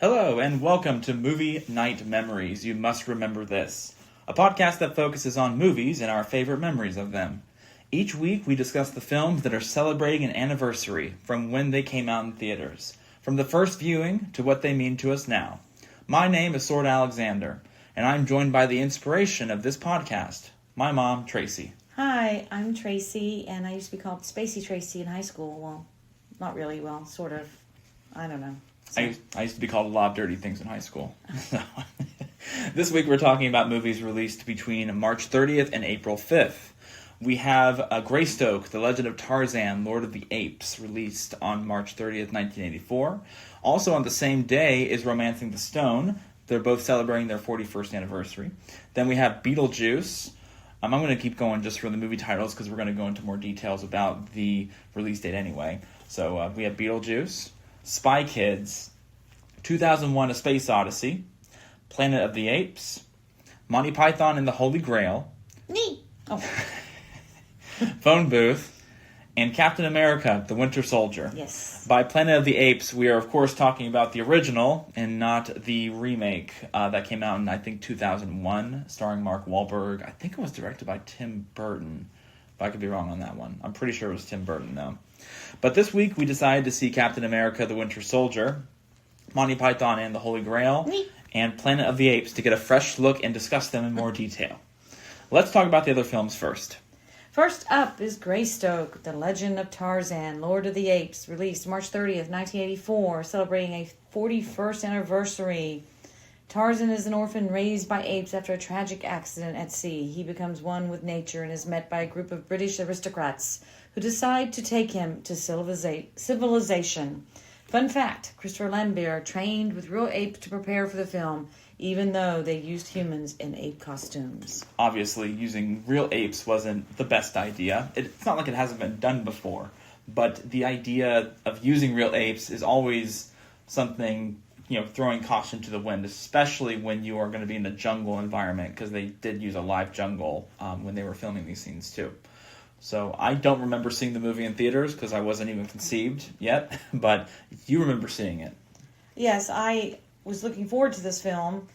Hello, and welcome to Movie Night Memories. You must remember this. A podcast that focuses on movies and our favorite memories of them. Each week, we discuss the films that are celebrating an anniversary from when they came out in theaters, from the first viewing to what they mean to us now. My name is Sword Alexander, and I'm joined by the inspiration of this podcast, my mom, Tracey. Hi, I'm Tracey, and I used to be called Spacey Tracey in high school. Well, not really, well, sort of. I don't know. So. I used to be called a lot of dirty things in high school. This week we're talking about movies released between March 30th and April 5th. We have Greystoke, The Legend of Tarzan, Lord of the Apes, released on March 30th, 1984. Also on the same day is Romancing the Stone. They're both celebrating their 41st anniversary. Then we have Beetlejuice. I'm going to keep going just for the movie titles because we're going to go into more details about the release date anyway. So we have Beetlejuice, Spy Kids, 2001: A Space Odyssey, Planet of the Apes, Monty Python and the Holy Grail, Phone Booth, and Captain America: The Winter Soldier. Yes. By Planet of the Apes, we are of course talking about the original and not the remake that came out in, I think, 2001, starring Mark Wahlberg. I think it was directed by Tim Burton, but I could be wrong on that one. I'm pretty sure it was Tim Burton, though. But this week, we decided to see Captain America: The Winter Soldier, Monty Python and the Holy Grail, and Planet of the Apes to get a fresh look and discuss them in more detail. Let's talk about the other films first. First up is Greystoke, The Legend of Tarzan, Lord of the Apes, released March 30th, 1984, celebrating a 41st anniversary. Tarzan is an orphan raised by apes after a tragic accident at sea. He becomes one with nature and is met by a group of British aristocrats who decide to take him to civilization. Fun fact, Christopher Lambert trained with real apes to prepare for the film, even though they used humans in ape costumes. Obviously, using real apes wasn't the best idea. It's not like it hasn't been done before, but the idea of using real apes is always something, throwing caution to the wind, especially when you are going to be in a jungle environment, because they did use a live jungle when they were filming these scenes too. So I don't remember seeing the movie in theaters because I wasn't even conceived yet, but you remember seeing it. Yes, I was looking forward to this film.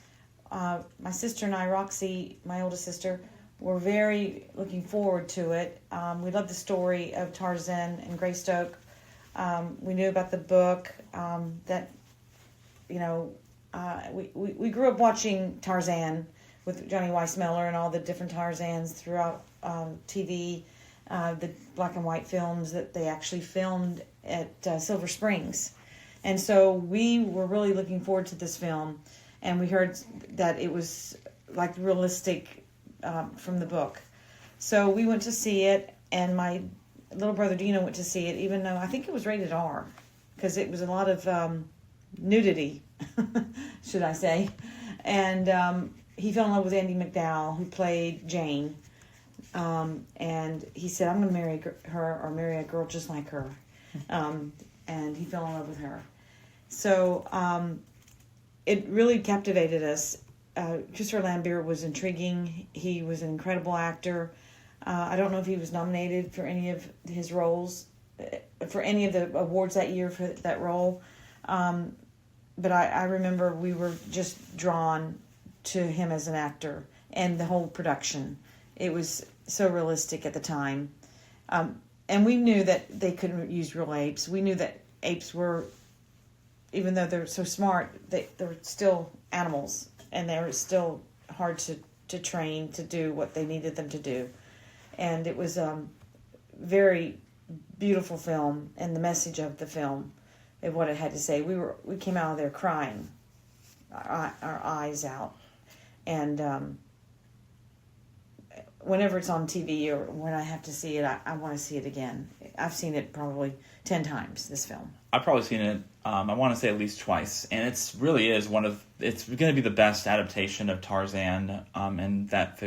My sister and I, Roxy, my oldest sister, were very looking forward to it. We loved the story of Tarzan and Greystoke. We knew about the book we grew up watching Tarzan with Johnny Weissmuller and all the different Tarzans throughout TV. The black and white films that they actually filmed at Silver Springs. And so we were really looking forward to this film, and we heard that it was like realistic from the book. So we went to see it, and my little brother Dino went to see it, even though I think it was rated R, because it was a lot of nudity, should I say. And he fell in love with Andie MacDowell, who played Jane. And he said, I'm going to marry her or marry a girl just like her. And he fell in love with her. So it really captivated us. Christopher Lambert was intriguing. He was an incredible actor. I don't know if he was nominated for any of his roles, for any of the awards that year for that role. But I remember we were just drawn to him as an actor and the whole production. It was so realistic at the time. And we knew that they couldn't use real apes. We knew that apes were, even though they're so smart, they're still animals. And they were still hard to train to do what they needed them to do. And it was a very beautiful film, and the message of the film and what it had to say. We came out of there crying, our eyes out. And whenever it's on TV or when I have to see it, I want to see it again. I've seen it probably 10 times, this film. I've probably seen it, I want to say at least twice. And it really is it's going to be the best adaptation of Tarzan and that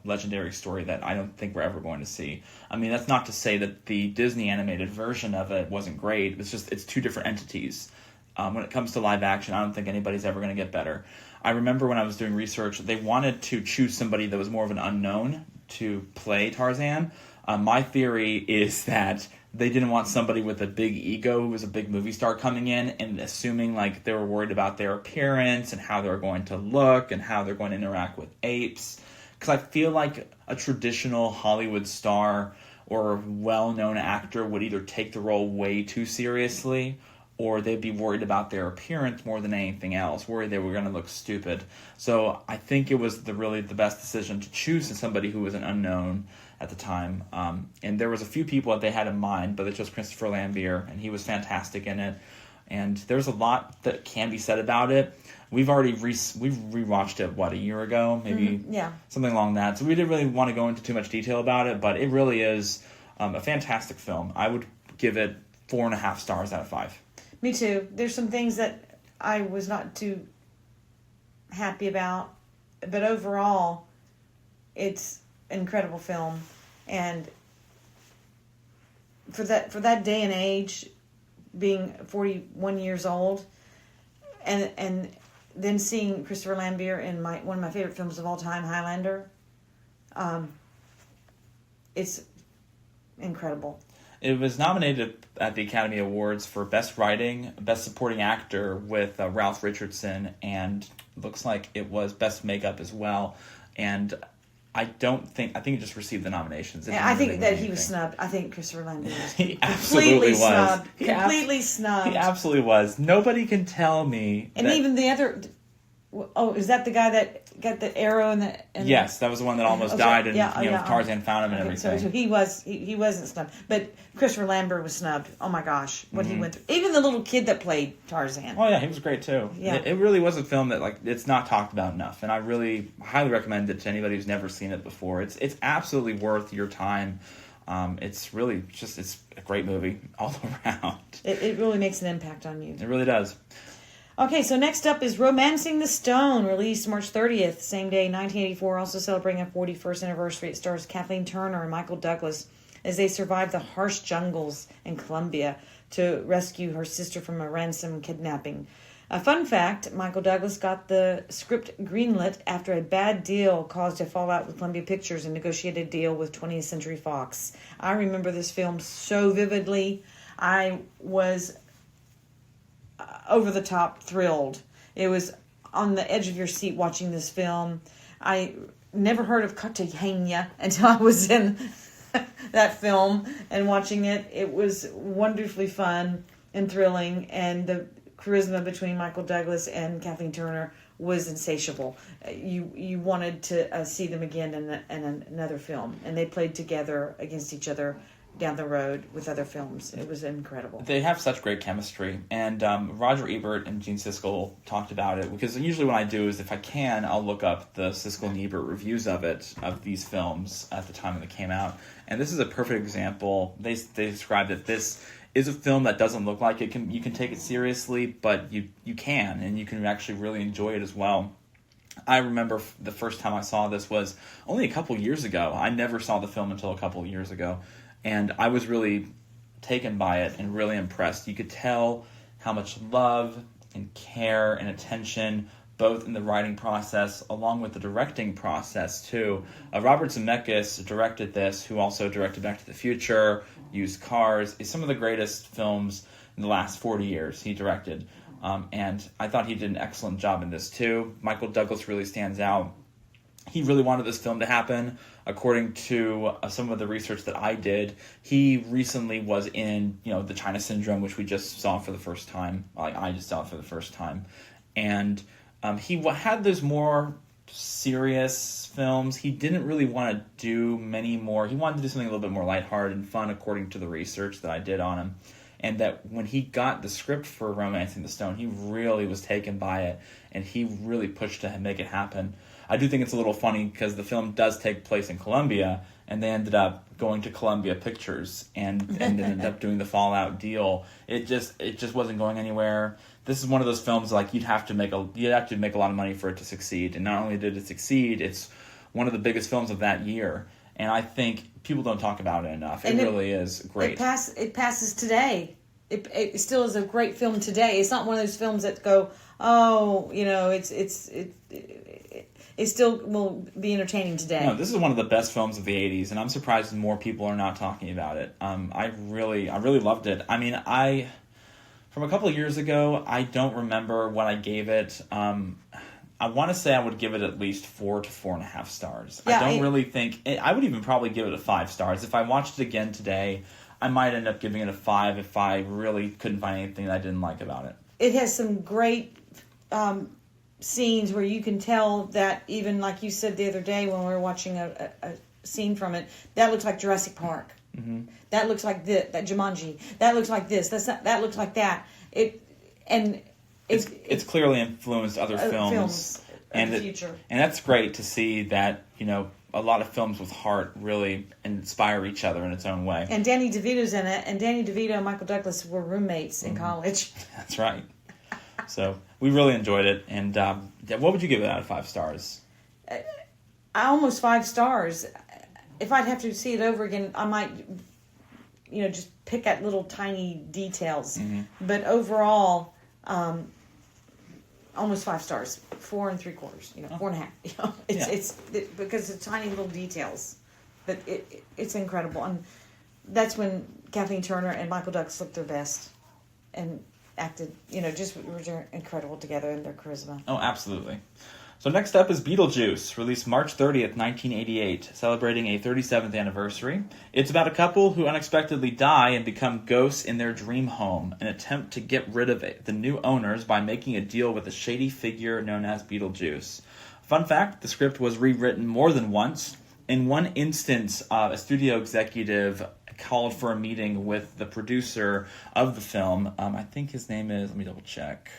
legendary story that I don't think we're ever going to see. I mean, that's not to say that the Disney animated version of it wasn't great. It's just, it's two different entities. When it comes to live action, I don't think anybody's ever going to get better. I remember when I was doing research, they wanted to choose somebody that was more of an unknown to play Tarzan. My theory is that they didn't want somebody with a big ego who was a big movie star coming in and assuming like they were worried about their appearance and how they were going to look and how they're going to interact with apes. Because I feel like a traditional Hollywood star or well-known actor would either take the role way too seriously or they'd be worried about their appearance more than anything else, worried they were going to look stupid. So I think it was really the best decision to choose somebody who was an unknown at the time. And there was a few people that they had in mind, but they chose Christopher Lambert, and he was fantastic in it. And there's a lot that can be said about it. We've already we've rewatched it, a year ago? Maybe something along that. So we didn't really want to go into too much detail about it, but it really is a fantastic film. I would give it 4.5 stars out of 5. Me too. There's some things that I was not too happy about, but overall, it's an incredible film. And for that day and age, being 41 years old, and then seeing Christopher Lambert in one of my favorite films of all time, Highlander, it's incredible. It was nominated at the Academy Awards for Best Writing, Best Supporting Actor with Ralph Richardson, and looks like it was Best Makeup as well. And I think it just received the nominations. I think that he was snubbed. I think Christopher Lambert was he absolutely was. Snubbed. Completely snubbed. He absolutely was. Nobody can tell me. And even the other... Oh, is that the guy that got the arrow in the... Yes, that was the one that almost died, and Tarzan found him and everything. So he wasn't snubbed. But Christopher Lambert was snubbed. Oh my gosh, what he went through. Even the little kid that played Tarzan. Oh yeah, he was great too. Yeah. It really was a film that it's not talked about enough, and I really highly recommend it to anybody who's never seen it before. It's absolutely worth your time. It's really it's a great movie all around. It really makes an impact on you. It really does. Okay, so next up is Romancing the Stone, released March 30th, same day, 1984, also celebrating a 41st anniversary. It stars Kathleen Turner and Michael Douglas as they survive the harsh jungles in Colombia to rescue her sister from a ransom kidnapping. A fun fact, Michael Douglas got the script greenlit after a bad deal caused a fallout with Columbia Pictures and negotiated a deal with 20th Century Fox. I remember this film so vividly. I was over the top thrilled. It was on the edge of your seat watching this film. I never heard of Cartagena until I was in that film and watching it. It was wonderfully fun and thrilling, and the charisma between Michael Douglas and Kathleen Turner was insatiable. You wanted to see them again in another film, and they played together against each other down the road with other films. It was incredible. They have such great chemistry, and Roger Ebert and Gene Siskel talked about it, because usually what I do is, if I can, I'll look up the Siskel and Ebert reviews of these films at the time when they came out, and this is a perfect example. They described that this is a film that doesn't look like you can take it seriously, but you can, and you can actually really enjoy it as well. I remember the first time I saw this was only a couple years ago. I never saw the film until a couple of years ago. And I was really taken by it and really impressed. You could tell how much love and care and attention, both in the writing process along with the directing process too. Robert Zemeckis directed this, who also directed Back to the Future, Used Cars. It's some of the greatest films in the last 40 years he directed. And I thought he did an excellent job in this too. Michael Douglas really stands out. He really wanted this film to happen. According to some of the research that I did, he recently was in, the China Syndrome, which we just saw for the first time. I just saw it for the first time. And he had those more serious films. He didn't really want to do many more. He wanted to do something a little bit more lighthearted and fun, according to the research that I did on him. And that when he got the script for Romancing the Stone, he really was taken by it, and he really pushed to make it happen. I do think it's a little funny because the film does take place in Colombia, and they ended up going to Columbia Pictures and ended up doing the Fallout deal. It just wasn't going anywhere. This is one of those films you'd have to make a lot of money for it to succeed. And not only did it succeed, it's one of the biggest films of that year. And I think people don't talk about it enough. It really is great. It passes today. It still is a great film it still will be entertaining today. No, this is one of the best films of the 80s, and I'm surprised more people are not talking about it. I really loved it. I mean, from a couple of years ago, I don't remember what I gave it. I want to say I would give it at least 4 to 4.5 stars. Yeah, I don't really think... I would even probably give it a 5 stars. If I watched it again today, I might end up giving it a 5 if I really couldn't find anything that I didn't like about it. It has some great scenes where you can tell that, even like you said the other day when we were watching a scene from it, that looks like Jurassic Park. Mm-hmm. That looks like that Jumanji. That looks like this. That looks like that. It's clearly influenced other films in the future. And that's great to see that, a lot of films with heart really inspire each other in its own way. And Danny DeVito's in it, and Danny DeVito and Michael Douglas were roommates in college. That's right. So we really enjoyed it. And what would you give it out of 5 stars? Almost 5 stars. If I'd have to see it over again, I might, just pick at little tiny details. Mm-hmm. But overall, almost 5 stars, 4 3/4, 4.5. It's because it's tiny little details, but it's incredible, and that's when Kathleen Turner and Michael Douglas looked their best, and acted, just were incredible together in their charisma. Oh, absolutely. So next up is Beetlejuice, released March 30th, 1988, celebrating a 37th anniversary. It's about a couple who unexpectedly die and become ghosts in their dream home, an attempt to get rid of the new owners by making a deal with a shady figure known as Beetlejuice. Fun fact, the script was rewritten more than once. In one instance, a studio executive called for a meeting with the producer of the film. I think his name is, let me double check.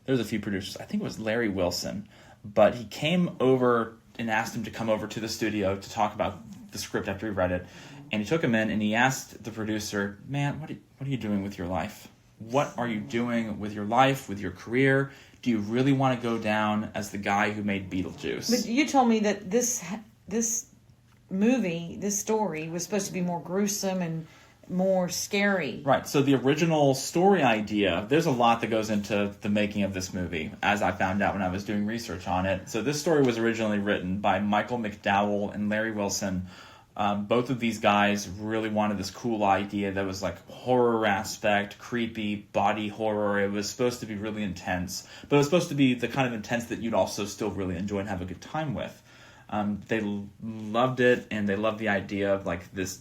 There's a few producers. I think it was Larry Wilson. But he came over and asked him to come over to the studio to talk about the script after he read it. And he took him in and he asked the producer, man, what are you doing with your life? What are you doing with your life, with your career? Do you really want to go down as the guy who made Beetlejuice? But you told me that this movie, this story, was supposed to be more gruesome and more scary. Right, so the original story idea, there's a lot that goes into the making of this movie, as I found out when I was doing research on it. So this story was originally written by Michael McDowell and Larry Wilson. Both of these guys really wanted this cool idea that was like horror aspect, creepy, body horror. It was supposed to be really intense, but it was supposed to be the kind of intense that you'd also still really enjoy and have a good time with. They loved it, and they loved the idea of like this...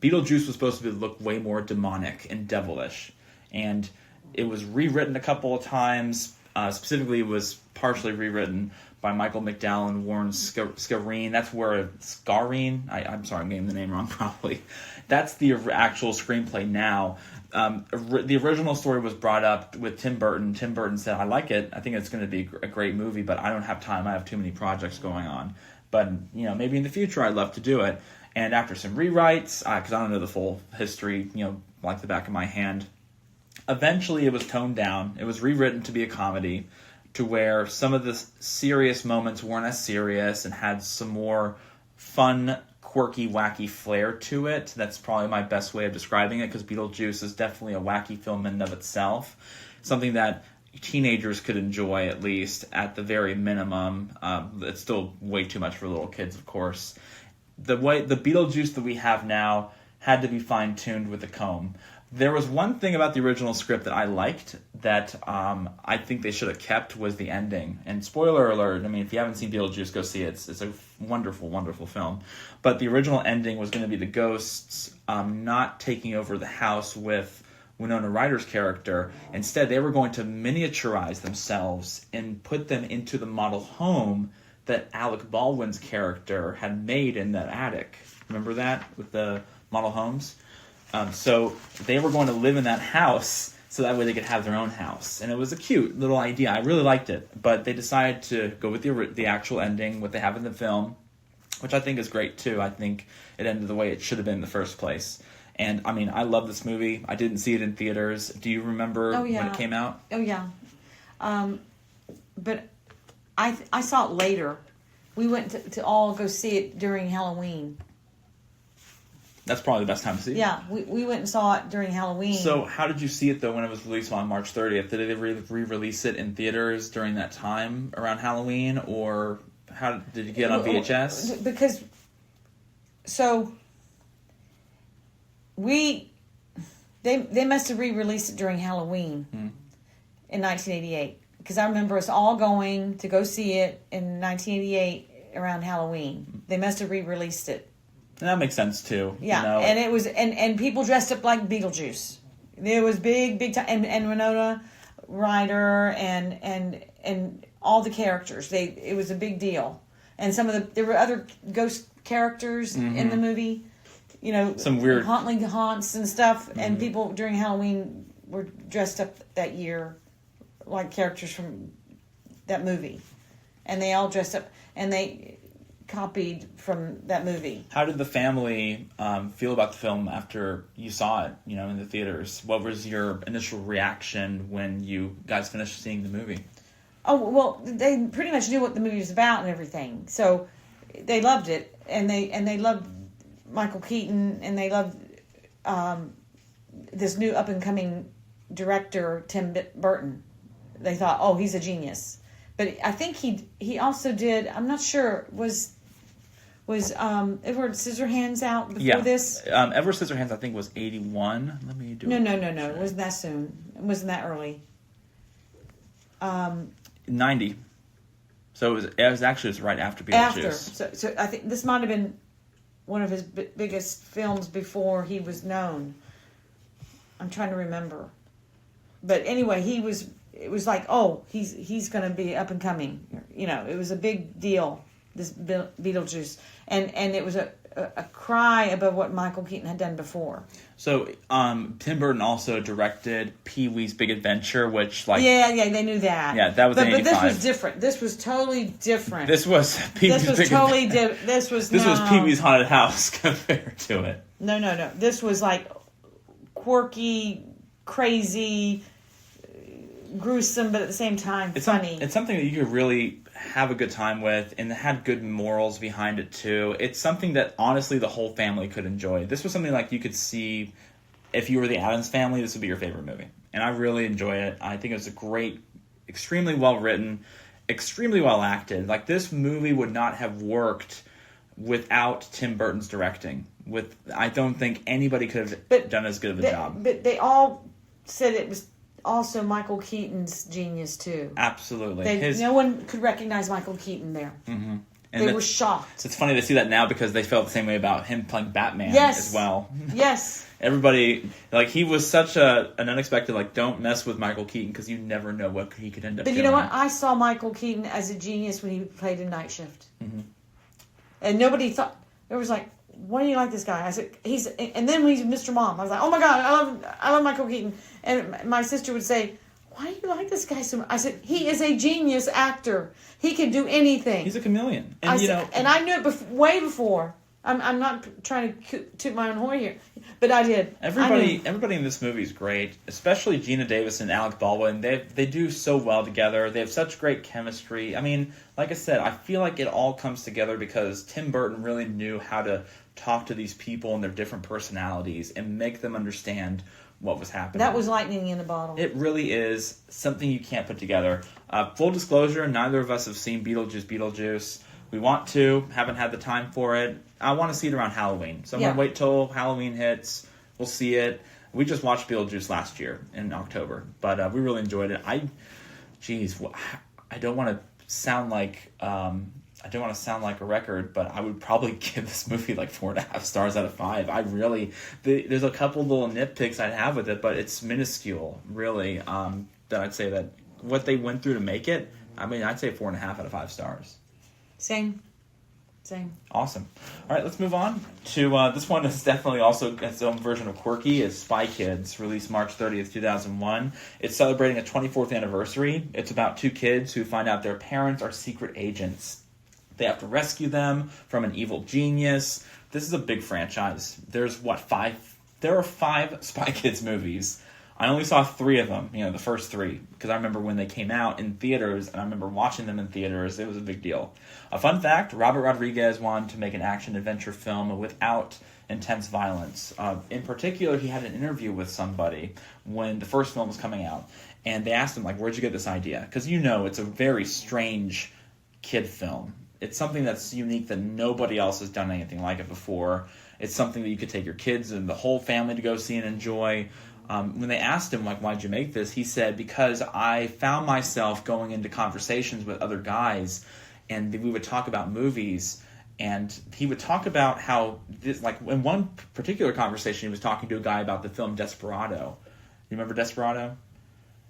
Beetlejuice was supposed to look way more demonic and devilish, and it was rewritten a couple of times. Specifically, it was partially rewritten by Michael McDowell and Warren Scareen. That's where Scareen. I'm sorry, I'm getting the name wrong probably. That's the actual screenplay now. The original story was brought up with Tim Burton. Tim Burton said, "I like it. I think it's going to be a great movie, but I don't have time. I have too many projects going on. But maybe in the future I'd love to do it." And after some rewrites, because I don't know the full history, like the back of my hand, eventually it was toned down. It was rewritten to be a comedy, to where some of the serious moments weren't as serious and had some more fun, quirky, wacky flair to it. That's probably my best way of describing it, because Beetlejuice is definitely a wacky film in and of itself. Something that teenagers could enjoy, at least, at the very minimum. It's still way too much for little kids, of course. The Beetlejuice that we have now had to be fine-tuned with a comb. There was one thing about the original script that I liked that I think they should have kept, was the ending. And spoiler alert, if you haven't seen Beetlejuice, go see it. It's a wonderful, wonderful film. But the original ending was going to be the ghosts not taking over the house with Winona Ryder's character. Instead, they were going to miniaturize themselves and put them into the model home that Alec Baldwin's character had made in that attic. Remember that with the model homes? So they were going to live in that house so that way they could have their own house. And it was a cute little idea. I really liked it. But they decided to go with the actual ending, what they have in the film, which I think is great too. I think it ended the way it should have been in the first place. And, I love this movie. I didn't see it in theaters. Do you remember when it came out? Oh, yeah. But I saw it later. We went to all go see it during Halloween. That's probably the best time to see it. Yeah, we went and saw it during Halloween. So how did you see it, though, when it was released on March 30th? Did they re-release it in theaters during that time around Halloween, or how did you get it on VHS? Because, so, they must have re-released it during Halloween in 1988. Because I remember us all going to go see it in 1988 around Halloween. They must have re-released it. And that makes sense too. Yeah, you know? and it was and people dressed up like Beetlejuice. There was big time, and Winona Ryder and all the characters. It was a big deal. And there were other ghost characters in the movie. You know, some weird haunts and stuff. And people during Halloween were dressed up that year like characters from that movie, and they all dressed up and they copied from that movie. How did the family feel about the film after you saw it, in the theaters? What was your initial reaction when you guys finished seeing the movie? Oh, well, they pretty much knew what the movie was about and everything. So they loved it, and they loved Michael Keaton, and they loved this new up-and-coming director, Tim Burton. They thought, oh, he's a genius. But I think he also did, I'm not sure, was Edward Scissorhands out before this? Edward Scissorhands, I think, was 81. Let me do No. It wasn't that soon. It wasn't that early. 90. So it was actually right after Beetlejuice. So I think this might have been one of his biggest films before he was known. I'm trying to remember. But anyway, it was like, oh, he's going to be up and coming. It was a big deal, this Beetlejuice. And it was a cry above what Michael Keaton had done before. So Tim Burton also directed Pee-wee's Big Adventure, which Yeah, they knew that. Yeah, that was in 85. But this was different. This was totally different. This was Pee-wee's Big Adventure. This was Pee-wee's Haunted House compared to it. No. This was like quirky, crazy, gruesome, but at the same time funny. It's something that you could really have a good time with, and it had good morals behind it too. It's something that honestly the whole family could enjoy. This was something like you could see if you were the Addams Family. This would be your favorite movie, and I really enjoy it. I think it was a great, extremely well written, extremely well acted. Like, this movie would not have worked without Tim Burton's directing. I don't think anybody could have done as good of a job. But they all said it was also Michael Keaton's genius too. Absolutely. No one could recognize Michael Keaton there. Mm-hmm. They were shocked. It's funny to see that now because they felt the same way about him playing Batman as well. Yes. Everybody, he was such an unexpected, don't mess with Michael Keaton because you never know what he could end up doing. But you know what? I saw Michael Keaton as a genius when he played in Night Shift. Mm-hmm. And nobody thought, there was like, why do you like this guy? I said, and then when he's Mr. Mom, I was like, oh my God, I love Michael Keaton. And my sister would say, why do you like this guy so much? I said, he is a genius actor. He can do anything. He's a chameleon. And I knew it way before. I'm not trying to toot my own horn here, but I did. Everybody in this movie is great, especially Gina Davis and Alec Baldwin. They do so well together. They have such great chemistry. I mean, like I said, I feel like it all comes together because Tim Burton really knew how to talk to these people and their different personalities and make them understand what was happening. That was lightning in a bottle. It really is something you can't put together. Full disclosure, neither of us have seen Beetlejuice. We want to, haven't had the time for it. I want to see it around Halloween. So I'm going to wait till Halloween hits. We'll see it. We just watched Beetlejuice last year in October, but we really enjoyed it. I don't want to sound like a record, but I would probably give this movie 4.5 stars out of 5. There's a couple little nitpicks I'd have with it, but it's minuscule, really. That I'd say that what they went through to make it. I mean, I'd say 4.5 out of 5 stars. Same. Awesome. All right, let's move on to this one is definitely also its own version of quirky. Is Spy Kids, released March 30th, 2001. It's celebrating a 24th anniversary. It's about two kids who find out their parents are secret agents. They have to rescue them from an evil genius. This is a big franchise. There's 5? There are 5 Spy Kids movies. I only saw 3 of them, the first 3, because I remember when they came out in theaters, and I remember watching them in theaters. It was a big deal. A fun fact, Robert Rodriguez wanted to make an action-adventure film without intense violence. In particular, he had an interview with somebody when the first film was coming out, and they asked him, like, where'd you get this idea? Because it's a very strange kid film. It's something that's unique that nobody else has done anything like it before. It's something that you could take your kids and the whole family to go see and enjoy. When they asked him, like, why'd you make this? He said, because I found myself going into conversations with other guys, and we would talk about movies, and he would talk about how, in one particular conversation, he was talking to a guy about the film Desperado. You remember Desperado?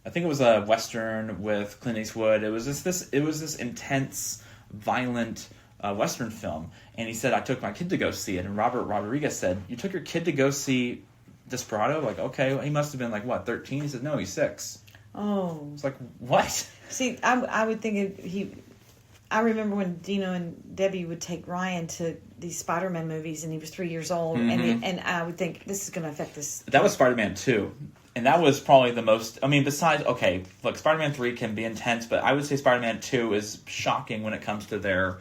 I think it was a Western with Clint Eastwood. It was this intense, violent Western film. And he said, I took my kid to go see it. And Robert Rodriguez said, you took your kid to go see Desperado? Like, okay, well, he must have been 13? He said, no, he's 6. Oh. It's like, what? See, I would think I remember when Dino and Debbie would take Ryan to these Spider-Man movies, and he was 3 years old, and I would think, this is going to affect this. That was Spider-Man 2. And that was probably the most... besides... Okay, look, Spider-Man 3 can be intense, but I would say Spider-Man 2 is shocking when it comes to their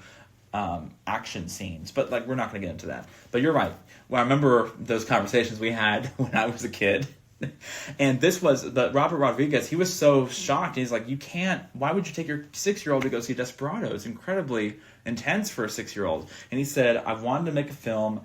action scenes. But, we're not going to get into that. But you're right. Well, I remember those conversations we had when I was a kid. And this was... Robert Rodriguez, he was so shocked. He's like, you can't... Why would you take your 6-year-old to go see Desperado? It's incredibly intense for a 6-year-old. And he said, I wanted to make a film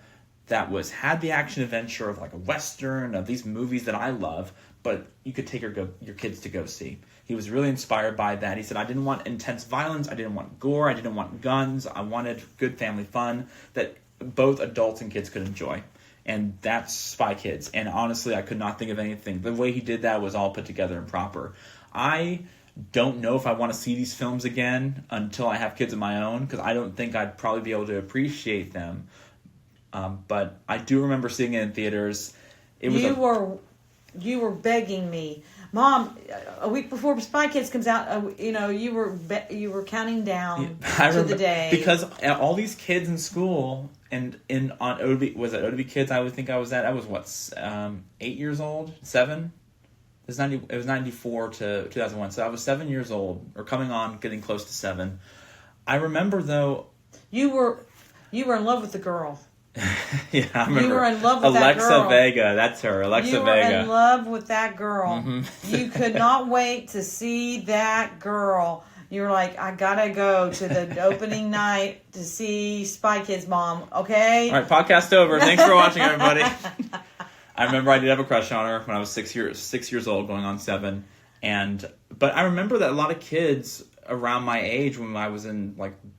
that had the action adventure of a Western, of these movies that I love, but you could take your kids to go see. He was really inspired by that. He said, I didn't want intense violence, I didn't want gore, I didn't want guns, I wanted good family fun that both adults and kids could enjoy. And that's Spy Kids. And honestly, I could not think of anything. The way he did that was all put together and proper. I don't know if I want to see these films again until I have kids of my own, because I don't think I'd probably be able to appreciate them. But I do remember seeing it in theaters. You were begging me, Mom. A week before Spy Kids comes out, you were counting down to the day, because all these kids in school and on ODB Kids. I would think I was 8 years old, 7. It was 94 to 2001, so I was 7 years old, or getting close to 7. I remember though, you were in love with the girl. Yeah, I remember. You were in love with Alexa that girl. Vega, that's her. Alexa Vega. You were in love with that girl. Mm-hmm. You could not wait to see that girl. You were like, I gotta go to the opening night to see Spy Kids, Mom. Okay? All right, podcast over. Thanks for watching, everybody. I remember I did have a crush on her when I was 6 years old, going on 7. But I remember that a lot of kids around my age, when I was in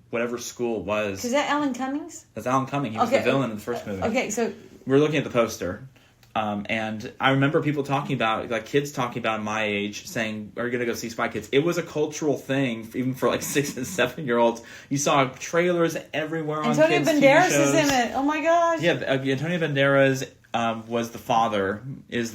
whatever school it was. Is that Alan Cummings? That's Alan Cummings. He was the villain in the first movie. Okay, so we're looking at the poster, and I remember people talking about, kids talking about my age, saying, "Are you going to go see Spy Kids?" It was a cultural thing, even for 6 and 7 year olds. You saw trailers everywhere on Antonio kids' Banderas TV shows. is in it. Oh my gosh! Yeah, Antonio Banderas is the father in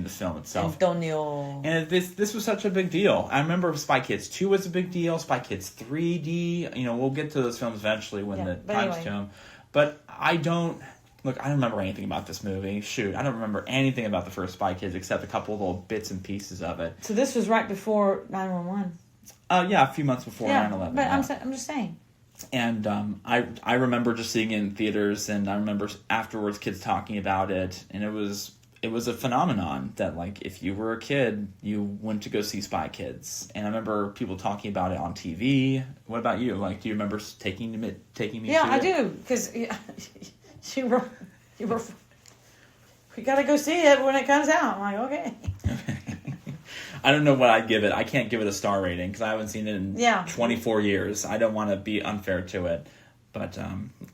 the film itself. Antonio. And this was such a big deal. I remember Spy Kids 2 was a big deal. Spy Kids 3D. We'll get to those films eventually when the time's to them. But I don't remember anything about this movie. Shoot, I don't remember anything about the first Spy Kids except a couple of little bits and pieces of it. So this was right before 911. Yeah, a few months before 9/11. But yeah. I'm just saying. And I remember just seeing it in theaters, and I remember afterwards kids talking about it, and it was a phenomenon that if you were a kid, you went to go see Spy Kids. And I remember people talking about it on TV. What about you? Do you remember taking me? Yeah, to I it? do, because you were. We gotta go see it when it comes out. I'm like, okay. I don't know what I'd give it. I can't give it a star rating because I haven't seen it in 24 years. I don't want to be unfair to it. But,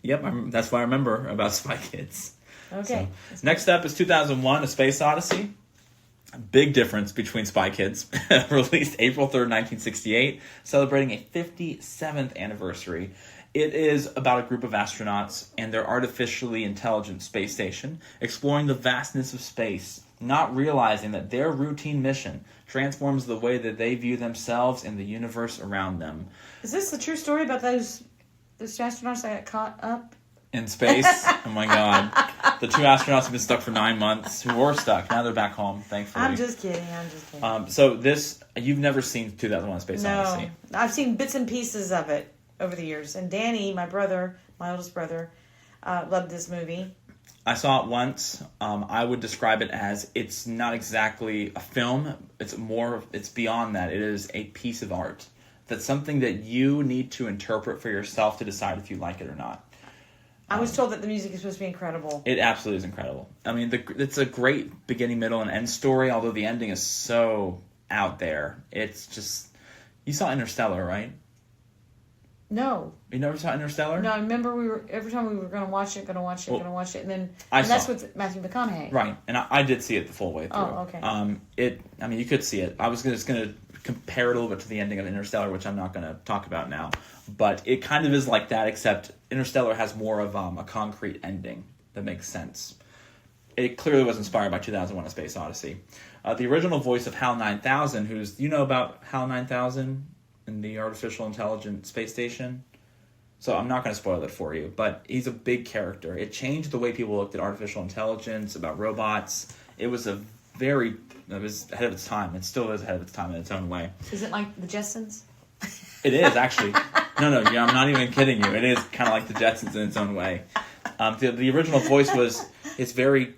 that's what I remember about Spy Kids. Okay. So, next up is 2001, A Space Odyssey. A big difference between Spy Kids. Released April 3rd, 1968, celebrating a 57th anniversary. It is about a group of astronauts and their artificially intelligent space station, exploring the vastness of space, not realizing that their routine mission transforms the way that they view themselves and the universe around them. Is this the true story about those astronauts that got caught up in space? Oh my God. The 2 astronauts have been stuck for 9 months, who were stuck. Now they're back home, thankfully. I'm just kidding. So you've never seen 2001 Space Odyssey? No. I've seen bits and pieces of it over the years. And Danny, my oldest brother, loved this movie. I saw it once. I would describe it as it's not exactly a film. It's beyond that. It is a piece of art. That's something that you need to interpret for yourself to decide if you like it or not. I was told that the music is supposed to be incredible. It absolutely is incredible. I mean, it's a great beginning, middle, and end story, although the ending is so out there. It's just... You saw Interstellar, right? No. You never saw Interstellar? No, I remember every time we were going to watch it, and then that's with Matthew McConaughey. Right, and I did see it the full way through. Oh, okay. You could see it. I was just going to compare it a little bit to the ending of Interstellar, which I'm not going to talk about now. But it kind of is like that, except Interstellar has more of a concrete ending that makes sense. It clearly was inspired by 2001: A Space Odyssey. The original voice of HAL 9000, you know about HAL 9000 in the artificial intelligence space station? So I'm not going to spoil it for you, but he's a big character. It changed the way people looked at artificial intelligence, about robots. It was ahead of its time. It still is ahead of its time in its own way. Is it like the Jetsons? It is, actually. No, I'm not even kidding you. It is kind of like the Jetsons in its own way. The original voice it's very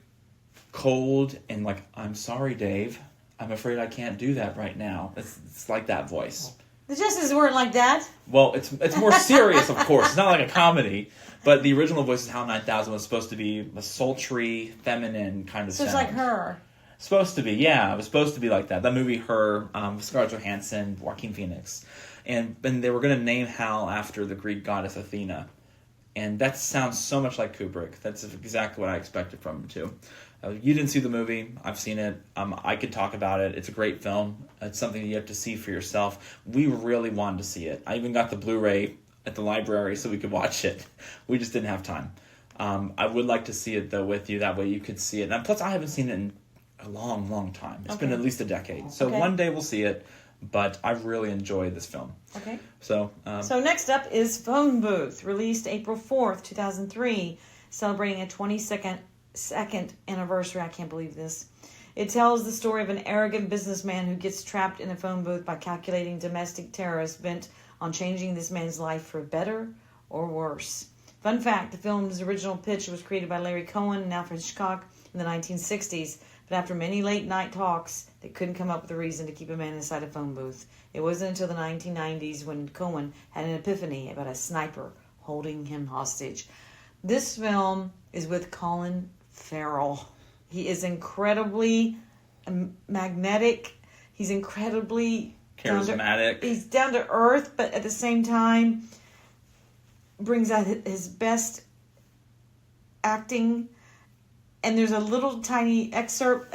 cold and like, I'm sorry, Dave. I'm afraid I can't do that right now. It's like that voice. The Jetsons weren't like that. Well, it's more serious, of course. It's not like a comedy. But the original voice of HAL 9000 was supposed to be a sultry, feminine kind of sound. So it's like Her. Supposed to be, yeah. It was supposed to be like that. That movie, Her, Scarlett Johansson, Joaquin Phoenix. And they were going to name Hal after the Greek goddess Athena. And that sounds so much like Kubrick. That's exactly what I expected from him, too. You didn't see the movie. I've seen it. I could talk about it. It's a great film. It's something you have to see for yourself. We really wanted to see it. I even got the Blu-ray at the library so we could watch it. We just didn't have time. I would like to see it, though, with you. That way you could see it. And plus, I haven't seen it in a long, long time. It's been at least a decade. So one day we'll see it. But I really enjoyed this film. Okay. So next up is Phone Booth, released April 4th, 2003, celebrating a 22nd anniversary. I can't believe this. It tells the story of an arrogant businessman who gets trapped in a phone booth by calculating domestic terrorists bent on changing this man's life for better or worse. Fun fact, the film's original pitch was created by Larry Cohen and Alfred Hitchcock in the 1960s, but after many late-night talks, they couldn't come up with a reason to keep a man inside a phone booth. It wasn't until the 1990s when Cohen had an epiphany about a sniper holding him hostage. This film is with Colin Farrell. He is incredibly magnetic. He's incredibly charismatic. He's down to earth, but at the same time brings out his best acting. And there's a little tiny excerpt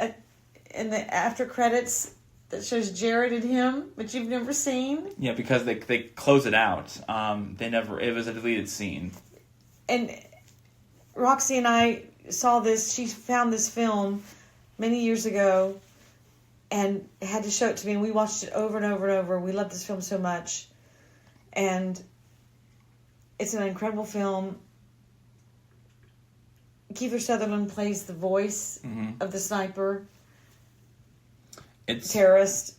in the after credits that shows Jared and him, which you've never seen. Yeah, because they close it out. It was a deleted scene. And Roxy and I saw this. She found this film many years ago and had to show it to me. And we watched it over and over and over. We love this film so much. And it's an incredible film. Kiefer Sutherland plays the voice of the sniper. It's terrorist.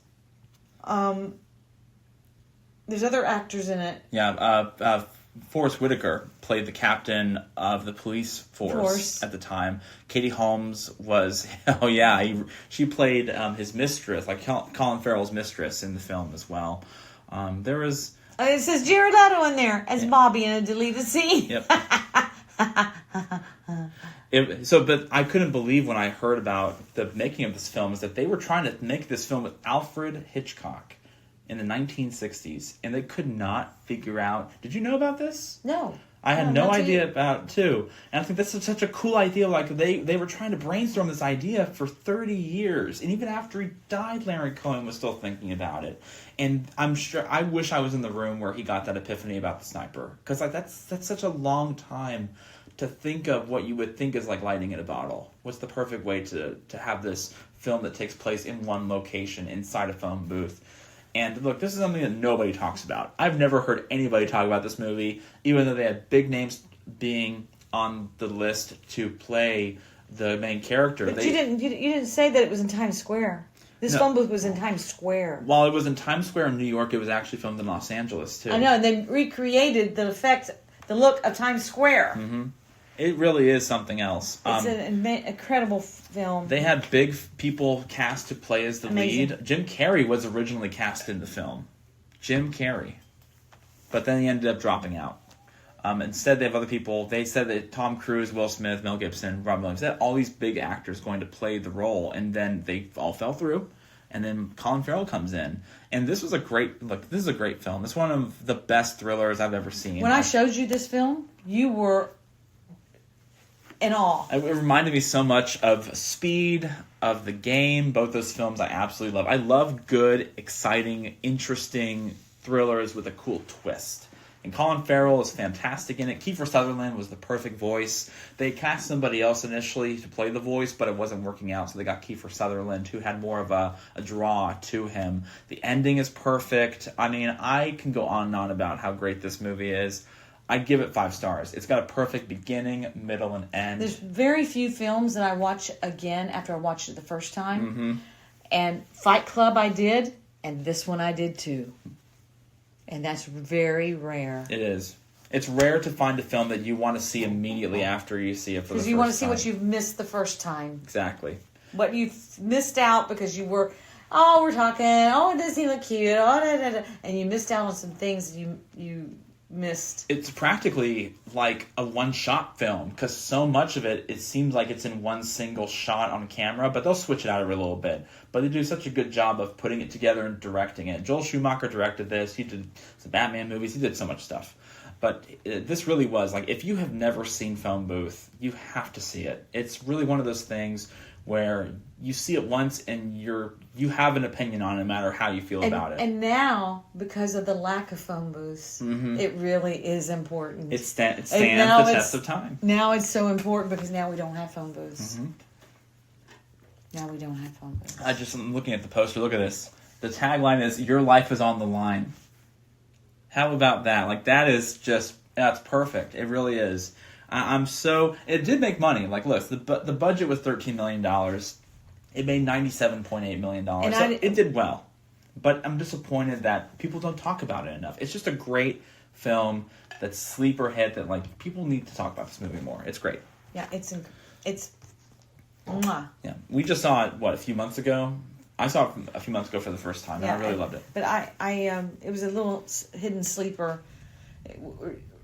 There's other actors in it. Yeah, Forrest Whitaker played the captain of the police force at the time. Katie Holmes was, she played his mistress, like Colin Farrell's mistress in the film as well. There was... it says Jared Leto in there as Bobby in a deleted scene. Yep. But I couldn't believe when I heard about the making of this film is that they were trying to make this film with Alfred Hitchcock in the 1960s, and they could not figure out... Did you know about this? No. I had no idea about it, too. And I think this is such a cool idea. Like, they were trying to brainstorm this idea for 30 years. And even after he died, Larry Cohen was still thinking about it. And I wish I was in the room where he got that epiphany about the sniper. Because that's such a long time to think of what you would think is like lighting in a bottle. What's the perfect way to have this film that takes place in one location inside a phone booth? And look, this is something that nobody talks about. I've never heard anybody talk about this movie, even though they had big names being on the list to play the main character. But you didn't say that it was in Times Square. This phone booth was in Times Square. While it was in Times Square in New York, it was actually filmed in Los Angeles, too. I know, and they recreated the look of Times Square. Mm-hmm. It really is something else. It's an incredible film. They had big people cast to play as the Amazing. lead. Jim Carrey was originally cast in the film. Jim Carrey. But then he ended up dropping out. Instead, they have other people. They said that Tom Cruise, Will Smith, Mel Gibson, Rob Williams, they had all these big actors going to play the role, and then they all fell through. And then Colin Farrell comes in. And this was a great film. It's one of the best thrillers I've ever seen. When I showed you this film, you were in awe. It reminded me so much of Speed, of The Game. Both those films I absolutely love. I love good, exciting, interesting thrillers with a cool twist. And Colin Farrell is fantastic in it. Kiefer Sutherland was the perfect voice. They cast somebody else initially to play the voice, but it wasn't working out, so they got Kiefer Sutherland, who had more of a draw to him. The ending is perfect. I mean, I can go on and on about how great this movie is. I'd give it 5 stars. It's got a perfect beginning, middle, and end. There's very few films that I watch again after I watched it the first time. Mm-hmm. And Fight Club I did, and this one I did too. And that's very rare. It is. It's rare to find a film that you want to see immediately after you see it for the first time. Because you want to see what you've missed the first time. Exactly. What you've missed out because you were, we're talking, does he look cute? And you missed out on some things you missed. It's practically like a one-shot film because so much of it seems like it's in one single shot on camera, but they'll switch it out every little bit. But they do such a good job of putting it together and directing it. Joel Schumacher directed this. He did some Batman movies. He did so much stuff. But this really was, like, if you have never seen Phone Booth, you have to see it. It's really one of those things where you see it once and you have an opinion on it no matter how you feel about it. And now, because of the lack of phone booths, it really is important. It stands the test of time. Now it's so important because now we don't have phone booths. Mm-hmm. Now we don't have phone booths. I'm looking at the poster. Look at this. The tagline is, "Your life is on the line." How about that? Like, that's perfect. It really is. It did make money. Like, look, the budget was $13 million. It made $97.8 million. It did well. But I'm disappointed that people don't talk about it enough. It's just a great film that's sleeper hit that, like, people need to talk about this movie more. It's great. Yeah, it's mwah. Yeah. We just saw it, a few months ago? I saw it a few months ago for the first time, and I really loved it. But it was a little hidden sleeper.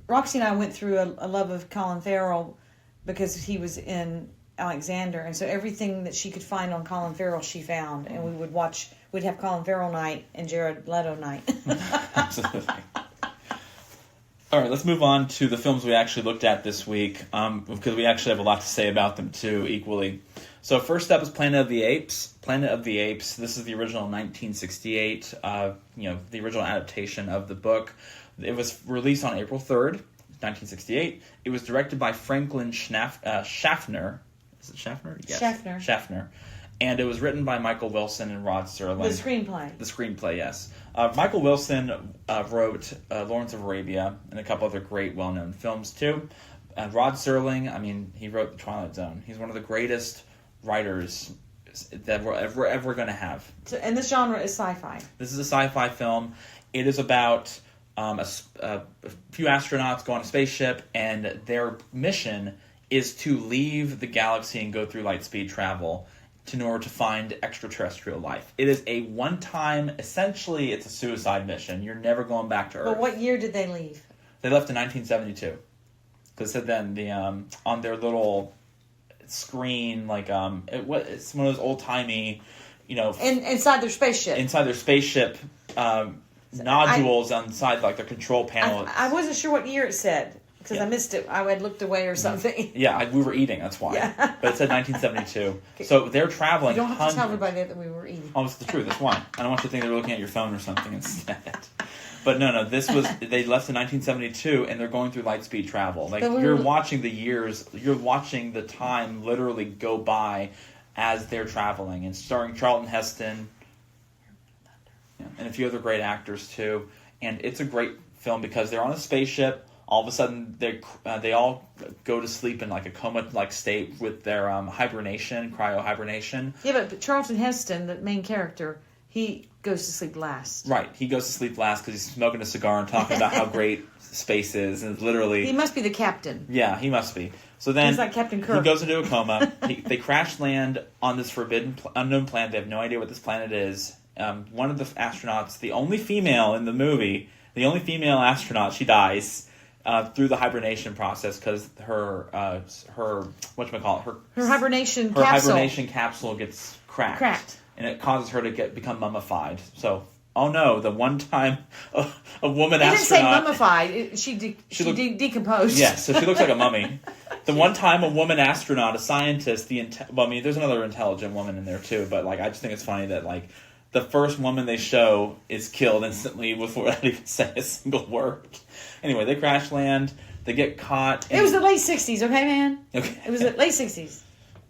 Roxy and I went through a love of Colin Farrell because he was in Alexander, and so everything that she could find on Colin Farrell she found, and we'd have Colin Farrell night and Jared Leto night. Absolutely. All right, let's move on to the films we actually looked at this week, because we actually have a lot to say about them too, equally. So first up is Planet of the Apes. Planet of the Apes, this is the original 1968, the original adaptation of the book. It was released on April 3rd, 1968. It was directed by Franklin Schaffner. Is it Schaffner? Yes. Schaffner. And it was written by Michael Wilson and Rod Serling. The screenplay, yes. Michael Wilson wrote Lawrence of Arabia and a couple other great, well-known films, too. Rod Serling, he wrote The Twilight Zone. He's one of the greatest writers that we're ever going to have. And this genre is sci-fi. This is a sci-fi film. It is about a few astronauts go on a spaceship, and their mission is to leave the galaxy and go through light speed travel in order to find extraterrestrial life. It is a one-time, essentially, it's a suicide mission. You're never going back to Earth. But what year did they leave? They left in 1972. Because it said then on their little screen, it's one of those old-timey, inside their spaceship. Inside their spaceship, nodules inside their control panel. I wasn't sure what year it said. Because I missed it. I had looked away or something. Yeah, we were eating, that's why. Yeah. But it said 1972. Okay. So they're traveling. You don't have to tell everybody that we were eating. Oh, it's the truth, that's why. I don't want you to think they were looking at your phone or something instead. But no, they left in 1972, and they're going through light speed travel. You're watching the years, you're watching the time literally go by as they're traveling. And starring Charlton Heston, and a few other great actors, too. And it's a great film because they're on a spaceship. All of a sudden, they all go to sleep in a coma-like state with their cryo hibernation. Yeah, but Charlton Heston, the main character, he goes to sleep last. Right, he goes to sleep last because he's smoking a cigar and talking about how great space is, and literally... He must be the captain. Yeah, he must be. So then he's like Captain Kirk. He goes into a coma. They crash land on this forbidden, unknown planet. They have no idea what this planet is. One of the astronauts, the only female in the movie, the only female astronaut, she dies through the hibernation process because her hibernation capsule gets cracked, and it causes her to become mummified. So. Oh no! The one time a woman astronaut. Didn't say mummified. She decomposed. Yes, so she looks like a mummy. The one time a woman astronaut, a scientist, there's another intelligent woman in there too. But I just think it's funny that the first woman they show is killed instantly before I even say a single word. Anyway, they crash land. They get caught. It was the late '60s, okay, man. Okay. It was the late '60s.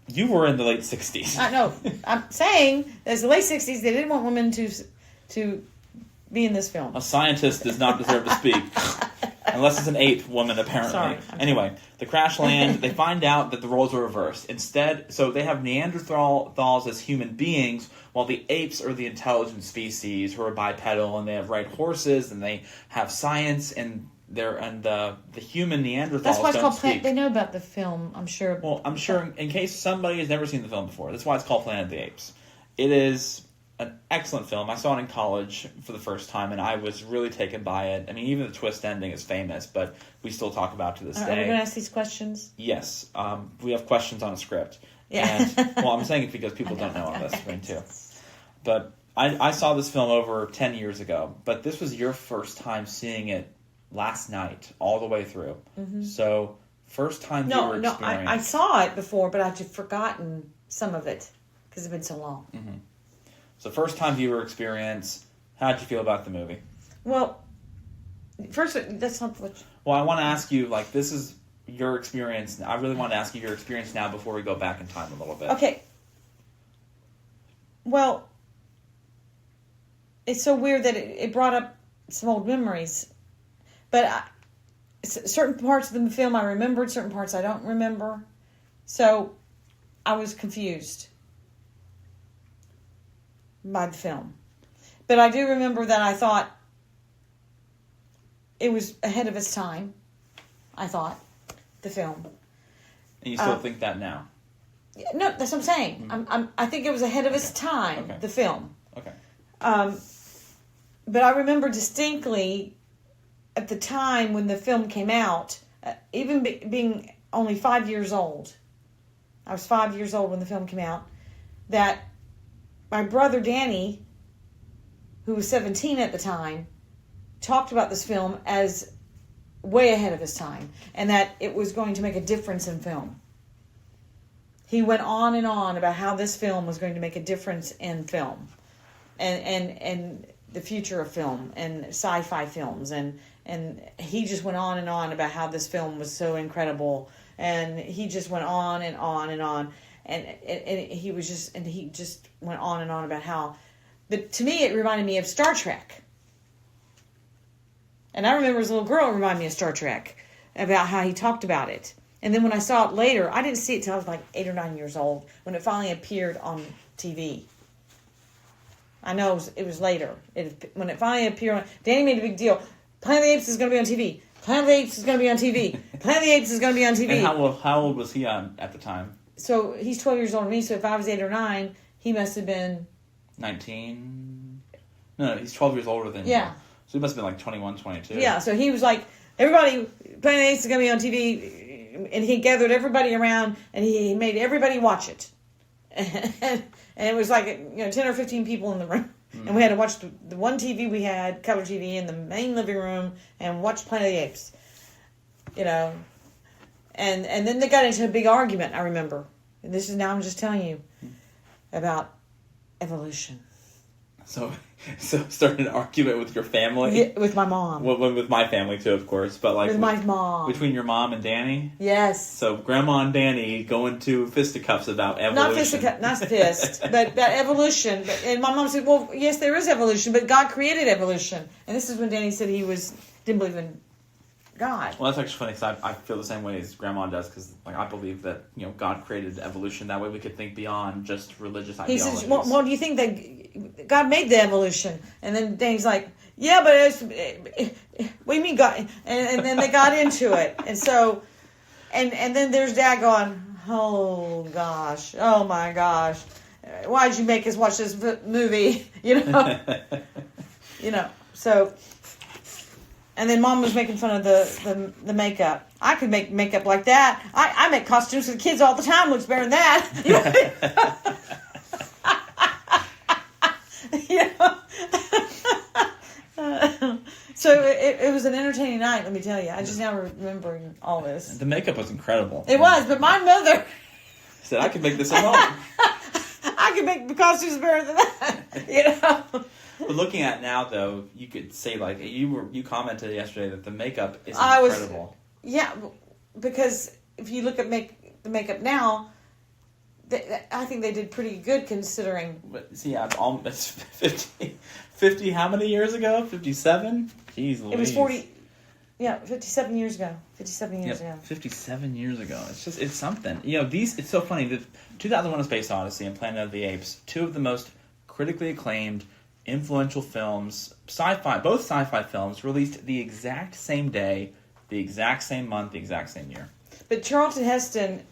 You were in the late '60s. I know. I'm saying it's the late '60s. They didn't want women to be in this film. A scientist does not deserve to speak. Unless it's an ape woman, apparently. Sorry, anyway, the crash land, they find out that the roles are reversed. Instead, so they have Neanderthals as human beings, while the apes are the intelligent species who are bipedal, and they have horses, and they have science, and the human Neanderthals That's why it's called speak. They know about the film, I'm sure. Well, I'm sure in case somebody has never seen the film before, that's why it's called Planet of the Apes. It is an excellent film. I saw it in college for the first time, and I was really taken by it. I mean, even the twist ending is famous, but we still talk about it to this day. Are we going to ask these questions? Yes. We have questions on a script. Yeah. And, well, I'm saying it because people don't know on this screen, too. But I saw this film over 10 years ago, but this was your first time seeing it last night, all the way through. Mm-hmm. So, first time viewer experience. No, I saw it before, but I'd forgotten some of it because it's been so long. Mm-hmm. So first time viewer experience, how'd you feel about the movie? Well, first, that's not what... Well, I want to ask you, this is your experience. I really want to ask you your experience now before we go back in time a little bit. Okay. Well, it's so weird that it brought up some old memories. But certain parts of the film I remembered, certain parts I don't remember. So I was confused by the film. But I do remember that I thought it was ahead of its time. I thought, the film. And you still think that now? No, that's what I'm saying. Mm-hmm. I think it was ahead of its time, the film. Okay. But I remember distinctly at the time when the film came out, even being only 5 years old, I was 5 years old when the film came out, that my brother Danny, who was 17 at the time, talked about this film as way ahead of his time, and that it was going to make a difference in film. He went on and on about how this film was going to make a difference in film, and the future of film, and sci-fi films, and he just went on and on about how this film was so incredible, and he just went on and on and on. And he just went on and on about how, but to me it reminded me of Star Trek. And I remember as a little girl it reminded me of Star Trek, about how he talked about it. And then when I saw it later, I didn't see it till I was like 8 or 9 years old, when it finally appeared on TV. I know it was later. When it finally appeared, Danny made a big deal. Planet of the Apes is going to be on TV. Planet of the Apes is going to be on TV. Planet of the Apes is going to be on TV. And how old was he at the time? So he's 12 years older than me, so if I was 8 or 9, he must have been... 19? No, he's 12 years older than you. Yeah. So he must have been like 21, 22. Yeah, so he was like, everybody, Planet of the Apes is going to be on TV, and he gathered everybody around, and he made everybody watch it. And it was like 10 or 15 people in the room. Mm. And we had to watch the one TV we had, color TV, in the main living room, and watch Planet of the Apes. And then they got into a big argument, I remember. And this is now I'm just telling you about evolution. So started an argument with your family? Yeah, with my mom. Well, with my family too, of course. But with my mom. Between your mom and Danny? Yes. So Grandma and Danny go into fisticuffs about evolution. Not fist, but about evolution. And my mom said, well, yes, there is evolution, but God created evolution. And this is when Danny said he didn't believe in God. Well, that's actually funny because I feel the same way as Grandma does, because I believe that God created evolution. That way we could think beyond just religious ideologies. He says, well, do you think that God made the evolution? And then Danny's like, yeah, but what do you mean God? And then they got into it. And so And then there's Dad going, oh gosh, oh my gosh, why'd you make us watch this movie? So. And then Mom was making fun of the makeup. I could make makeup like that. I make costumes for the kids all the time. Looks better than that. So it was an entertaining night, let me tell you. I just now remembering all this. The makeup was incredible. It was, but my mother said I could make this at home. I could make the costumes better than that. But looking at now, though, you could say like you commented yesterday that the makeup is incredible. Because if you look at the makeup now, I think they did pretty good considering. But see, it's 50. How many years ago? 57. Jeez, Louise. It was 40. Yeah, 57 years ago. 57 years ago. 57 years ago. It's something. It's so funny that 2001: A Space Odyssey and Planet of the Apes, two of the most critically acclaimed, influential films, both sci-fi films, released the exact same day, the exact same month, the exact same year. But Charlton Heston,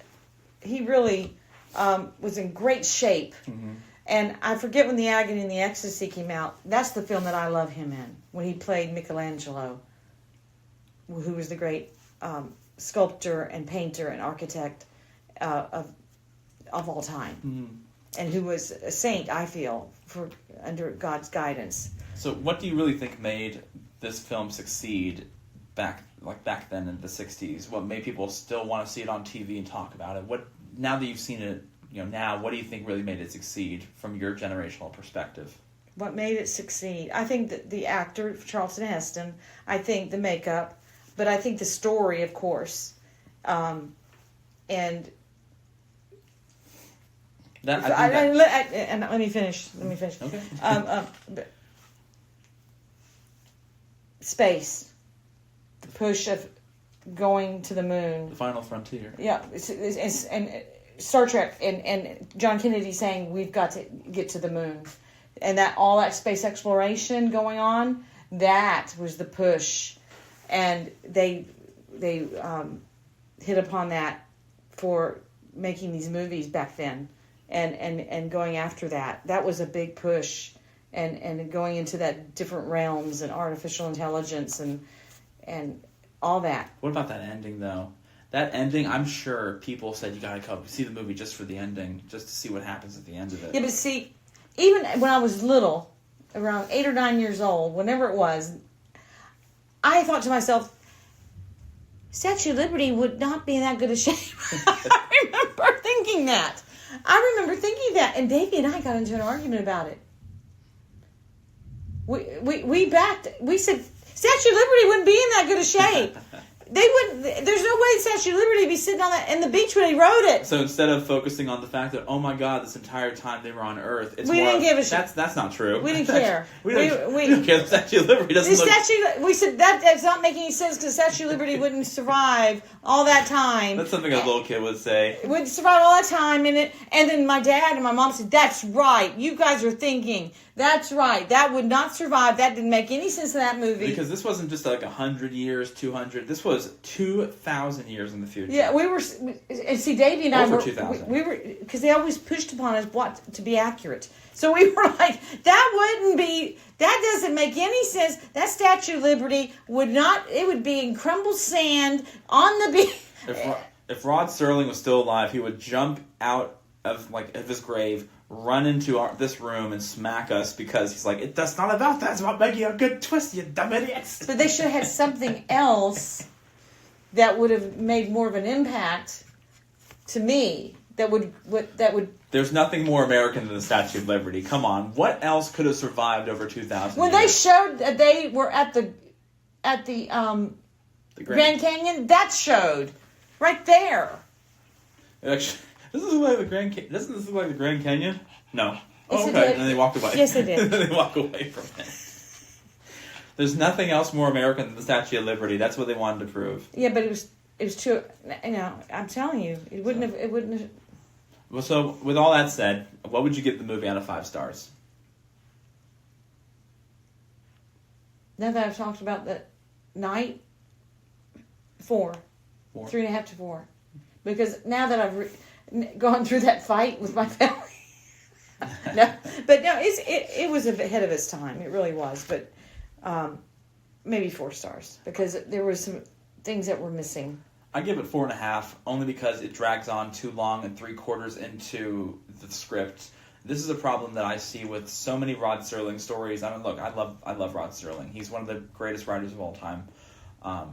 he really was in great shape. Mm-hmm. And I forget when The Agony and the Ecstasy came out. That's the film that I love him in, when he played Michelangelo, who was the great sculptor and painter and architect of all time. Mm-hmm. And who was a saint, I feel, under God's guidance. So what do you really think made this film succeed back then in the 60s? What made people still want to see it on TV and talk about it? Now that you've seen it, now, what do you think really made it succeed from your generational perspective? What made it succeed? I think that the actor, Charlton Heston, I think the makeup, but I think the story, of course. And let me finish. Okay. Space, the push of going to the moon, the final frontier. Yeah, and Star Trek and John Kennedy saying we've got to get to the moon, and all that space exploration going on. That was the push, and they hit upon that for making these movies back then. And going after that. That was a big push. And going into that different realms and artificial intelligence and all that. What about that ending, though? That ending, I'm sure people said you gotta come see the movie just for the ending, just to see what happens at the end of it. Yeah, but see, even when I was little, around 8 or 9 years old, whenever it was, I thought to myself, Statue of Liberty would not be in that good a shape. I remember thinking that. And Davey and I got into an argument about it. We said Statue of Liberty wouldn't be in that good a shape. They wouldn't. There's no way Statue of Liberty would be sitting on that in the beach when he wrote it. So instead of focusing on the fact that, oh my God, this entire time they were on Earth, it's we didn't give a shit. That's not true. We didn't care. we don't care. The Statue of Liberty doesn't look. We said that does not make any sense because Statue of Liberty wouldn't survive all that time. That's something a little kid would say. It wouldn't survive all that time in it. And then my dad and my mom said, "That's right. You guys are thinking. That's right. That would not survive. That didn't make any sense in that movie." Because this wasn't just like 100 years, 200. This was 2,000 years in the future. Yeah, we were, and see, Davey and I we were, because they always pushed upon us what to be accurate. So we were like, that doesn't make any sense. That Statue of Liberty would not, it would be in crumbled sand on the beach. If Rod Serling was still alive, he would jump out of his grave, run into this room and smack us because he's like, that's not about that. It's about making a good twist, you dumb idiots. But they should have had something else that would have made more of an impact to me. That would. There's nothing more American than the Statue of Liberty. Come on, what else could have survived over 2,000 when years? They showed that they were at the Grand Canyon, that showed right there. Actually, doesn't this look like the Grand Canyon? No. Yes, oh, okay. It did. And then they walked away. Yes, they did. They walk away from it. There's nothing else more American than the Statue of Liberty. That's what they wanted to prove. Yeah, but it was too. I'm telling you, it wouldn't have. Well, so with all that said, what would you give the movie out of 5 stars? Now that I've talked about the night, 4. 4. 3.5 to 4. Because now that I've gone through that fight with my family. No, but no, it was ahead of its time. It really was. But maybe 4 stars. Because there were some things that were missing. I give it 4.5, only because it drags on too long and 3/4 into the script. This is a problem that I see with so many Rod Serling stories. I mean, look, I love Rod Serling. He's one of the greatest writers of all time. I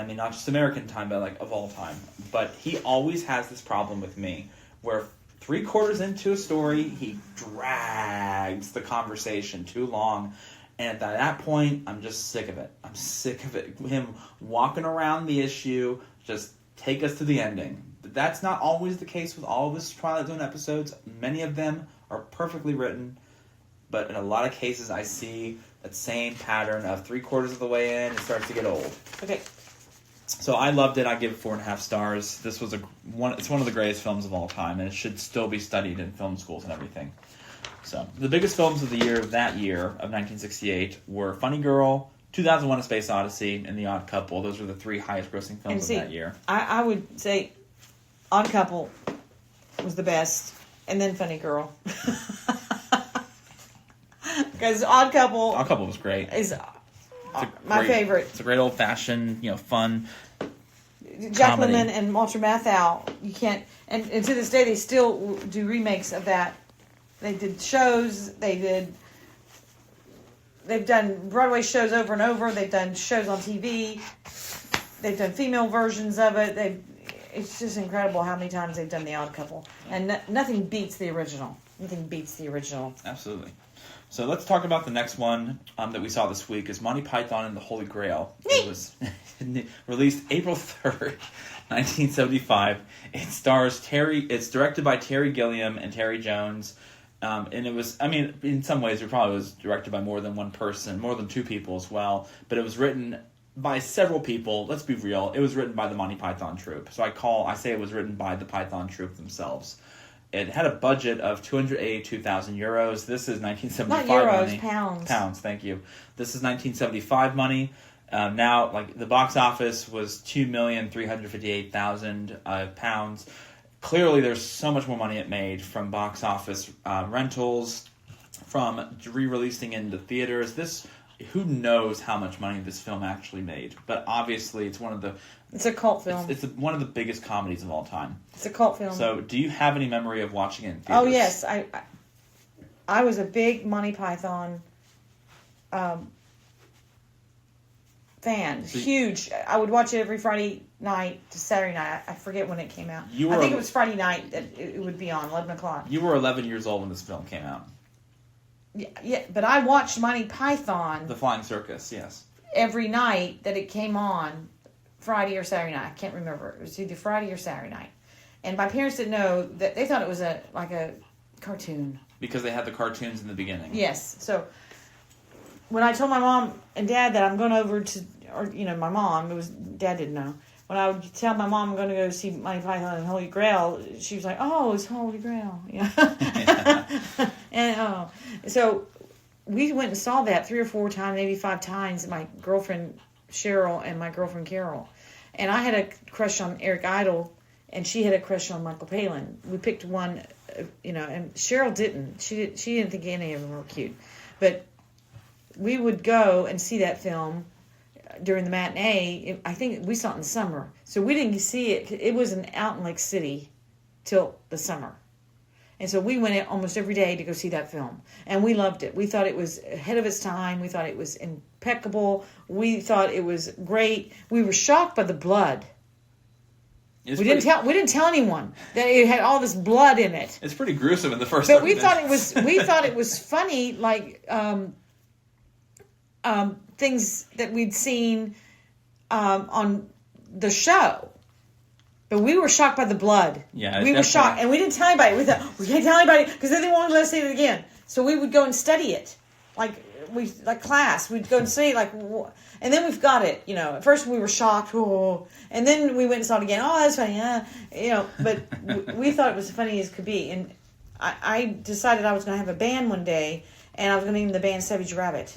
mean, not just American time, but like of all time. But he always has this problem with me, where 3/4 into a story, he drags the conversation too long. And at that point, I'm just sick of it. I'm sick of it. Him walking around the issue, just take us to the ending. But that's not always the case with all of his Twilight Zone episodes. Many of them are perfectly written. But in a lot of cases, I see that same pattern of 3/4 of the way in, it starts to get old. Okay. So I loved it. I give it 4.5 stars. This was it's one of the greatest films of all time, and it should still be studied in film schools and everything. So the biggest films of the year of 1968 were Funny Girl, 2001: A Space Odyssey, and The Odd Couple. Those were the 3 highest-grossing films of that year. I would say Odd Couple was the best, and then Funny Girl. Because Odd Couple was great. Is my favorite. It's a great old-fashioned, fun Jack comedy. Lemmon and Walter Matthau. You can't, and to this day they still do remakes of that. They did shows. They've done Broadway shows over and over. They've done shows on TV. They've done female versions of it. It's just incredible how many times they've done The Odd Couple, and nothing beats the original. Nothing beats the original. Absolutely. So let's talk about the next one that we saw this week is Monty Python and the Holy Grail. It was released April 3rd, 1975. It's directed by Terry Gilliam and Terry Jones. And it was, in some ways it probably was directed by more than one person, more than 2 people as well. But it was written by several people. Let's be real. It was written by the Monty Python troupe. So I say it was written by the Python troupe themselves. It had a budget of 282,000 euros. This is 1975 Not euros, money. pounds. Pounds, thank you. This is 1975 money. Now, the box office was 2,358,000 pounds. Clearly, there's so much more money it made from box office rentals, from re-releasing into theaters. Who knows how much money this film actually made? But obviously, it's It's a cult film. It's one of the biggest comedies of all time. It's a cult film. So, do you have any memory of watching it in theaters? Oh yes, I was a big Monty Python fan. Huge. I would watch it every Friday night to Saturday night. I forget when it came out. I think it was Friday night that it would be on, 11 o'clock. You were 11 years old when this film came out. Yeah, but I watched Monty Python. The Flying Circus, yes. Every night that it came on, Friday or Saturday night. I can't remember. It was either Friday or Saturday night. And my parents didn't know that. They thought it was like a cartoon. Because they had the cartoons in the beginning. Yes. So when I told my mom and dad that I'm going over to, my mom, Dad didn't know. When I would tell my mom I'm going to go see Monty Python and Holy Grail, she was like, "Oh, it's Holy Grail." Yeah. And so we went and saw that 3 or 4 times, maybe 5 times. My girlfriend Cheryl and my girlfriend Carol, and I had a crush on Eric Idle, and she had a crush on Michael Palin. We picked one, and Cheryl didn't. She didn't think any of them were cute, but we would go and see that film during the matinee. I think we saw it in the summer, so we didn't see it. It wasn't out in Lake City till the summer, and so we went almost every day to go see that film, and we loved it. We thought it was ahead of its time. We thought it was impeccable. We thought it was great. We were shocked by the blood. We didn't tell anyone that it had all this blood in it. It's pretty gruesome in the first. But we thought it was funny, like things that we'd seen on the show. But we were shocked by the blood. Yeah, we were shocked, and we didn't tell anybody. We thought we can't tell anybody because then they won't let us see it again. So we would go and study it, like class. We'd go and see and then we've got it. At first we were shocked, and then we went and saw it again. Oh, that's funny, But we thought it was as funny as could be, and I decided I was going to have a band one day, and I was going to name the band Savage Rabbit.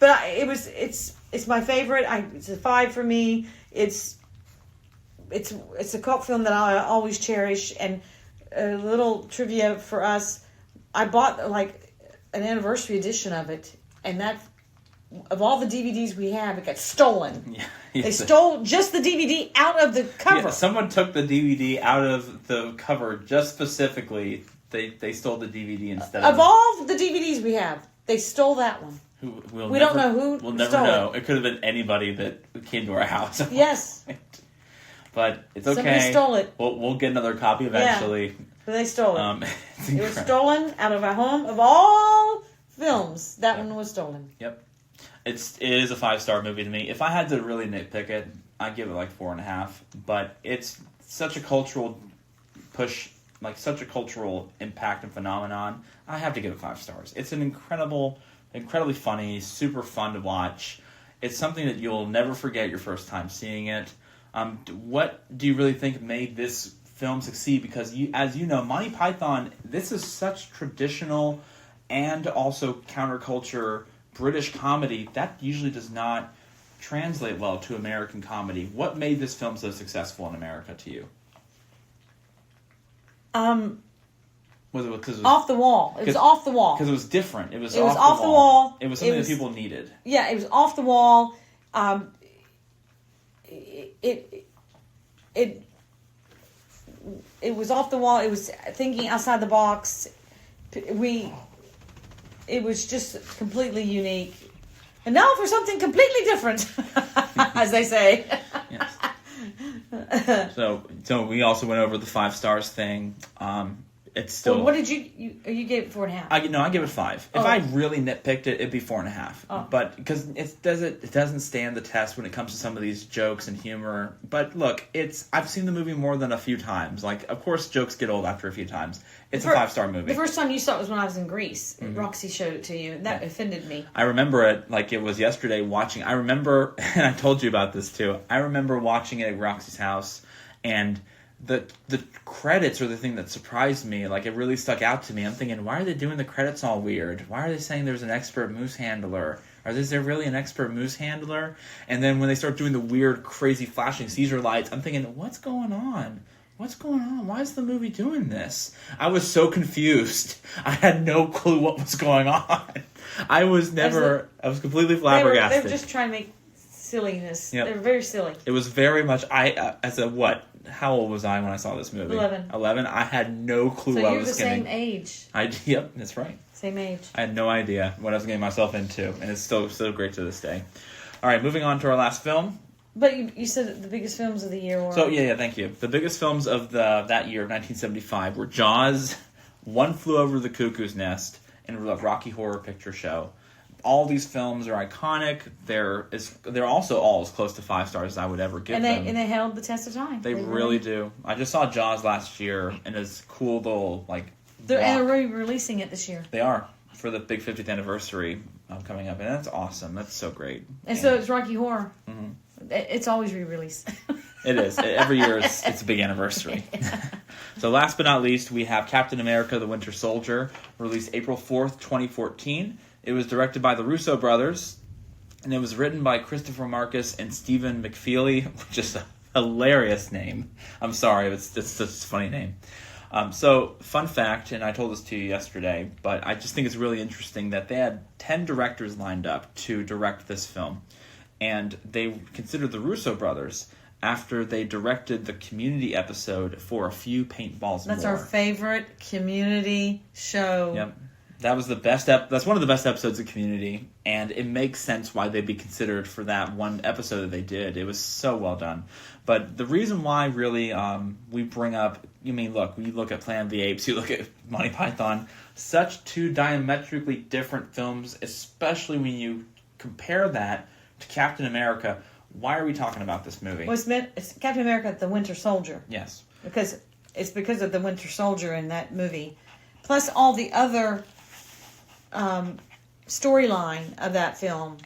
But it's my favorite. It's a 5 for me. It's a cult film that I always cherish. And a little trivia for us, I bought like an anniversary edition of it, and that of all the DVDs we have, it got stolen. Yeah, they stole just the DVD out of the cover. Yeah, someone took the DVD out of the cover just specifically. They stole the DVD instead of all the DVDs we have. They stole that one. We don't know who. We'll never know. It could have been anybody that came to our house. Yes. But it's okay. Somebody stole it. We'll get another copy eventually. Yeah, but they stole it. It was stolen out of our home. Of all films, that one was stolen. Yep. It is a 5-star movie to me. If I had to really nitpick it, I'd give it like 4.5. But it's such a cultural push, like such a cultural impact and phenomenon. I have to give it 5 stars. It's an incredibly funny, super fun to watch. It's something that you'll never forget your first time seeing it. What do you really think made this film succeed? Because as you know, Monty Python, this is such traditional and also counterculture British comedy that usually does not translate well to American comedy. What made this film so successful in America to you? Was it because it was off the wall? It was off the wall because it was different. It was off the wall. It was something that people needed. Yeah, it was off the wall. It was off the wall. It was thinking outside the box. It was just completely unique. And now for something completely different, as they say. Yes. So we also went over the 5 stars thing. It's still. Well, what did you gave it 4.5? I give it 5. If I really nitpicked it, it'd be 4.5. Oh. But because it doesn't stand the test when it comes to some of these jokes and humor. But look, I've seen the movie more than a few times. Like, of course, jokes get old after a few times. It's a 5-star movie. The first time you saw it was when I was in Greece. Mm-hmm. Roxy showed it to you, and that offended me. I remember it like it was yesterday watching. I remember, and I told you about this too. I remember watching it at Roxy's house, and the credits are the thing that surprised me. Like, it really stuck out to me. I'm thinking, why are they doing the credits all weird? Why are they saying there's an expert moose handler? Is there really an expert moose handler? And then when they start doing the weird, crazy flashing seizure lights, I'm thinking, what's going on? What's going on? Why is the movie doing this? I was so confused. I had no clue what was going on. I was completely flabbergasted. They were just trying to make silliness. Yep. They were very silly. It was very much, how old was I when I saw this movie? 11. I had no clue what I was getting. So you're the same age. Yep, that's right. Same age. I had no idea what I was getting myself into, and it's still great to this day. All right, moving on to our last film. But you said the biggest films of the year were... So, yeah, thank you. The biggest films of that year, 1975, were Jaws, One Flew Over the Cuckoo's Nest, and the Rocky Horror Picture Show. All these films are iconic. They're also all as close to 5 stars as I would ever give them. And they held the test of time. They really do. I just saw Jaws last year, and it's cool little, like... They're re-releasing it this year. They are, for the big 50th anniversary coming up, and that's awesome. That's so great. And so it's Rocky Horror. Mm-hmm. It's always re-released. It is. Every year it's a big anniversary. So last but not least, we have Captain America: The Winter Soldier, released April 4th, 2014. It was directed by the Russo brothers, and it was written by Christopher Marcus and Stephen McFeely, which is a hilarious name. I'm sorry, it's such a funny name. So, fun fact, and I told this to you yesterday, but I just think it's really interesting that they had 10 directors lined up to direct this film. And they considered the Russo brothers after they directed the Community episode for A Few Paintballs That's More. Our favorite Community show. Yep. That was the best. That's one of the best episodes of Community, and it makes sense why they'd be considered for that one episode that they did. It was so well done. But the reason why, really, we bring up. Look, you look at Planet of the Apes, you look at Monty Python, such two diametrically different films, especially when you compare that to Captain America. Why are we talking about this movie? Well, it's Captain America: The Winter Soldier. Yes, because of the Winter Soldier in that movie, plus all the other storyline of that film.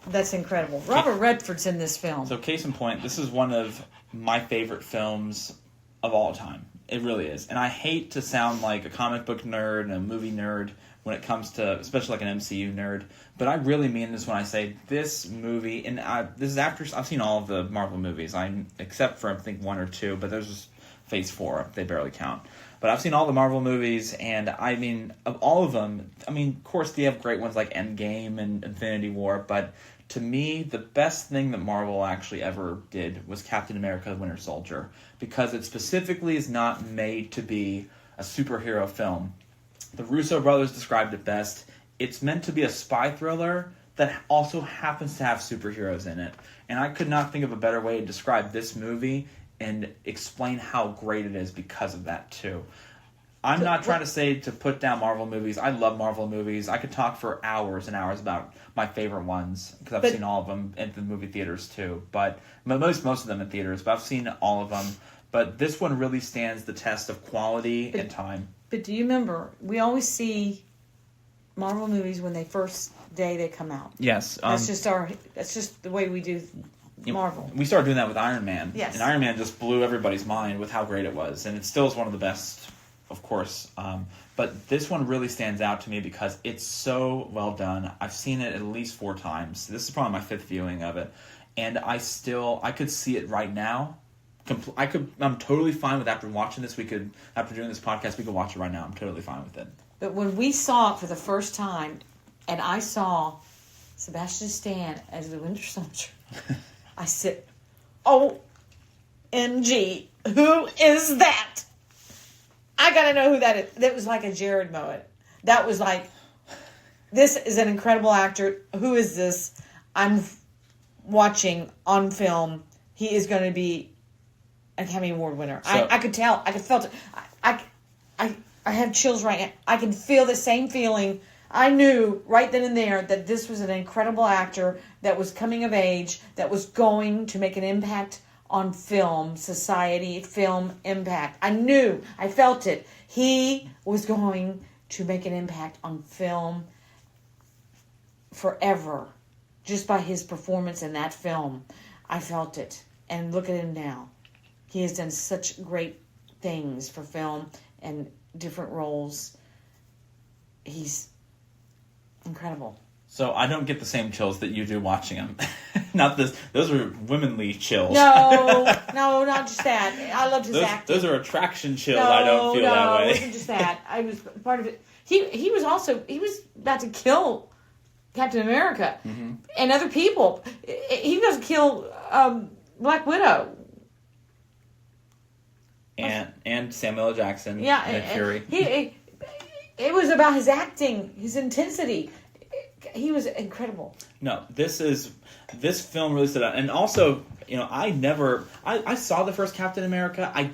That's incredible. Robert Redford's in this film. So, case in point, this is one of my favorite films of all time. It really is. And I hate to sound like a comic book nerd and a movie nerd, when it comes to, especially like an MCU nerd. But I really mean this when I say this movie, and this is after I've seen all of the Marvel movies, except for I think 1 or 2, but there's just Phase 4, they barely count. But I've seen all the Marvel movies, and I mean, of all of them, I mean, of course, they have great ones like Endgame and Infinity War, but to me, the best thing that Marvel actually ever did was Captain America: The Winter Soldier, because it specifically is not made to be a superhero film. The Russo brothers described it best. It's meant to be a spy thriller that also happens to have superheroes in it. And I could not think of a better way to describe this movie and explain how great it is because of that, too. I'm not trying to say to put down Marvel movies. I love Marvel movies. I could talk for hours and hours about my favorite ones, because I've seen all of them in the movie theaters, too. But most of them in theaters, but I've seen all of them. But this one really stands the test of quality and time. But do you remember, we always see Marvel movies when they come out. Yes. That's just the way we do Marvel. We started doing that with Iron Man. Yes. And Iron Man just blew everybody's mind with how great it was. And it still is one of the best, of course. But this one really stands out to me because it's so well done. I've seen it at least 4 times. This is probably my 5th viewing of it. And I could see it right now. I'm totally fine with after watching this. After doing this podcast, we could watch it right now. I'm totally fine with it. But when we saw it for the first time, and I saw Sebastian Stan as the Winter Soldier, I said, OMG, who is that? I gotta know who that is. That was like a Jared moment. That was like, this is an incredible actor. Who is this? I'm watching on film. He is going to be an Academy Award winner. So, I could tell. I could felt it. I have chills right now. I can feel the same feeling. I knew right then and there that this was an incredible actor that was coming of age, that was going to make an impact on film, society, film impact. I knew. I felt it. He was going to make an impact on film forever. Just by his performance in that film. I felt it. And look at him now. He has done such great things for film and different roles. He's incredible. So I don't get the same chills that you do watching him. Not this. Those are womanly chills. No, not just that. I loved his acting. Those are attraction chills. I don't feel that way. No, it wasn't just that. I was part of it. He was about to kill Captain America and other people. He was going to kill Black Widow. And Samuel L. Jackson. Yeah, and Fury. It was about his acting, his intensity. He was incredible. No, this film really stood out. And also, I saw the first Captain America. I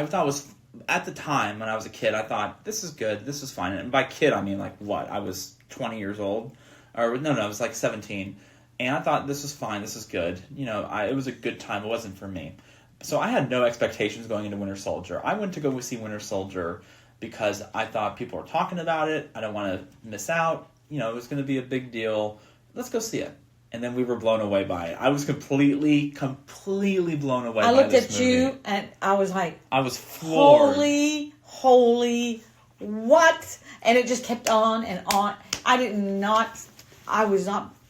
thought it was, at the time when I was a kid, I thought, this is good, this is fine. And by kid, I mean like what? I was 20 years old. Or no, I was like 17. And I thought, this is fine, this is good. It was a good time. It wasn't for me. So I had no expectations going into Winter Soldier. I went to go see Winter Soldier because I thought people were talking about it. I don't want to miss out. It was going to be a big deal. Let's go see it. And then we were blown away by it. I was completely blown away by this movie. I looked at you and I was like... I was floored. Holy, what? And it just kept on and on.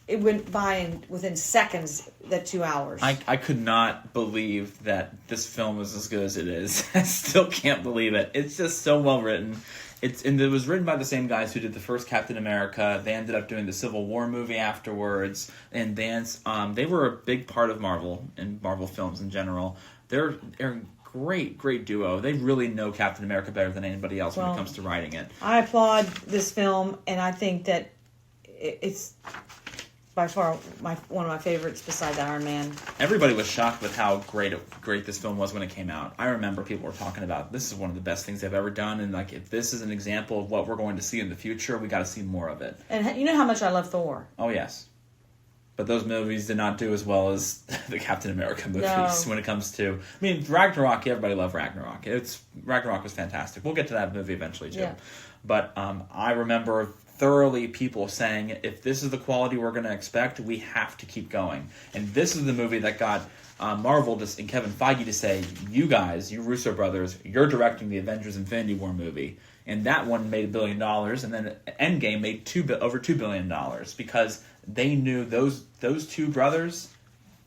It went by within seconds, that 2 hours. I could not believe that this film was as good as it is. I still can't believe it. It's just so well written. And it was written by the same guys who did the first Captain America. They ended up doing the Civil War movie afterwards. And they were a big part of Marvel and Marvel films in general. They're a great duo. They really know Captain America better than anybody else when it comes to writing it. I applaud this film, and I think that it's by far one of my favorites besides Iron Man. Everybody was shocked with how great this film was when it came out. I remember people were talking about, this is one of the best things they've ever done, and like, if this is an example of what we're going to see in the future, we got to see more of it. And you know how much I love Thor. Oh, yes. But those movies did not do as well as the Captain America movies when it comes to... I mean, Ragnarok, everybody loved Ragnarok. Ragnarok was fantastic. We'll get to that movie eventually, too. Yeah. But I remember thoroughly people saying, if this is the quality we're going to expect, we have to keep going. And this is the movie that got Marvel and Kevin Feige to say, you guys, you Russo brothers, you're directing the Avengers Infinity War movie. And that one made $1 billion, and then Endgame made over $2 billion because they knew those two brothers,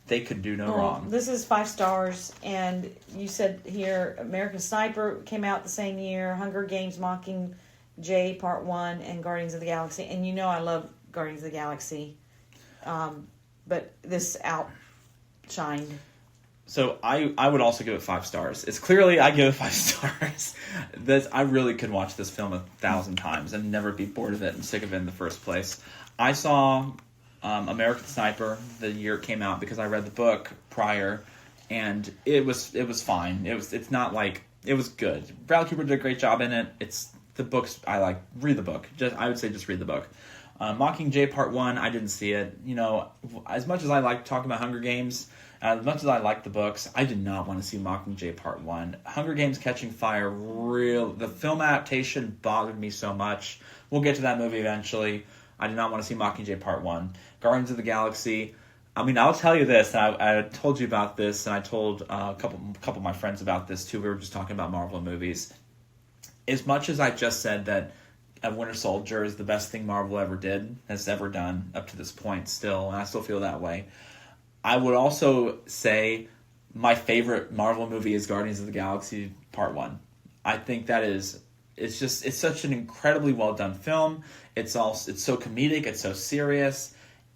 they could do no wrong. This is 5 stars, and you said here American Sniper came out the same year, Hunger Games, Mockingjay Part 1, and Guardians of the Galaxy. And you know I love Guardians of the Galaxy, but this outshined. So I would also give it 5 stars. It's clearly I give it 5 stars. I really could watch this film 1,000 times and never be bored of it and sick of it in the first place. I saw American Sniper the year it came out because I read the book prior, and it was fine. It's not like it was good. Bradley Cooper did a great job in it. It's the books I like. Read the book. I would say just read the book. Mockingjay Part 1, I didn't see it. You know, as much as I like talking about Hunger Games, as much as I like the books, I did not want to see Mockingjay Part 1. Hunger Games Catching Fire, the film adaptation bothered me so much. We'll get to that movie eventually. I did not want to see Mockingjay Part 1. Guardians of the Galaxy, I mean, I'll tell you this, and I told you about this, and I told a couple of my friends about this too. We were just talking about Marvel movies. As much as I just said that Winter Soldier is the best thing Marvel has ever done up to this point still, and I still feel that way, I would also say my favorite Marvel movie is Guardians of the Galaxy Part 1. I think that it's such an incredibly well done film. It's so comedic, it's so serious.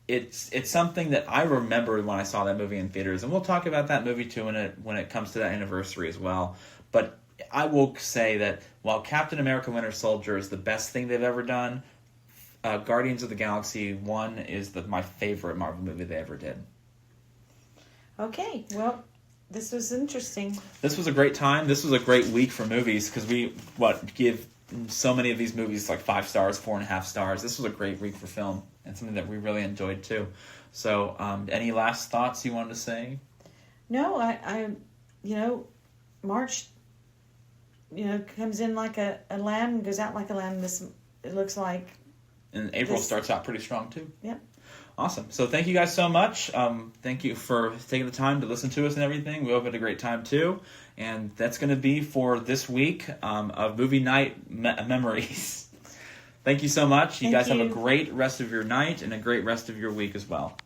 It's something that I remember when I saw that movie in theaters, and we'll talk about that movie too when it comes to that anniversary as well. But I will say that while Captain America Winter Soldier is the best thing they've ever done, Guardians of the Galaxy 1 is my favorite Marvel movie they ever did. Okay, well, this was interesting. This was a great time. This was a great week for movies because we give so many of these movies like 5 stars, 4.5 stars. This was a great week for film and something that we really enjoyed too. So, any last thoughts you wanted to say? No, I March, comes in like a lamb and goes out like a lamb. It looks like. And April starts out pretty strong too. Yep. Awesome. So thank you guys so much. Thank you for taking the time to listen to us and everything. We hope you had a great time too. And that's going to be for this week of Movie Night Memories. Thank you so much. You guys have a great rest of your night and a great rest of your week as well.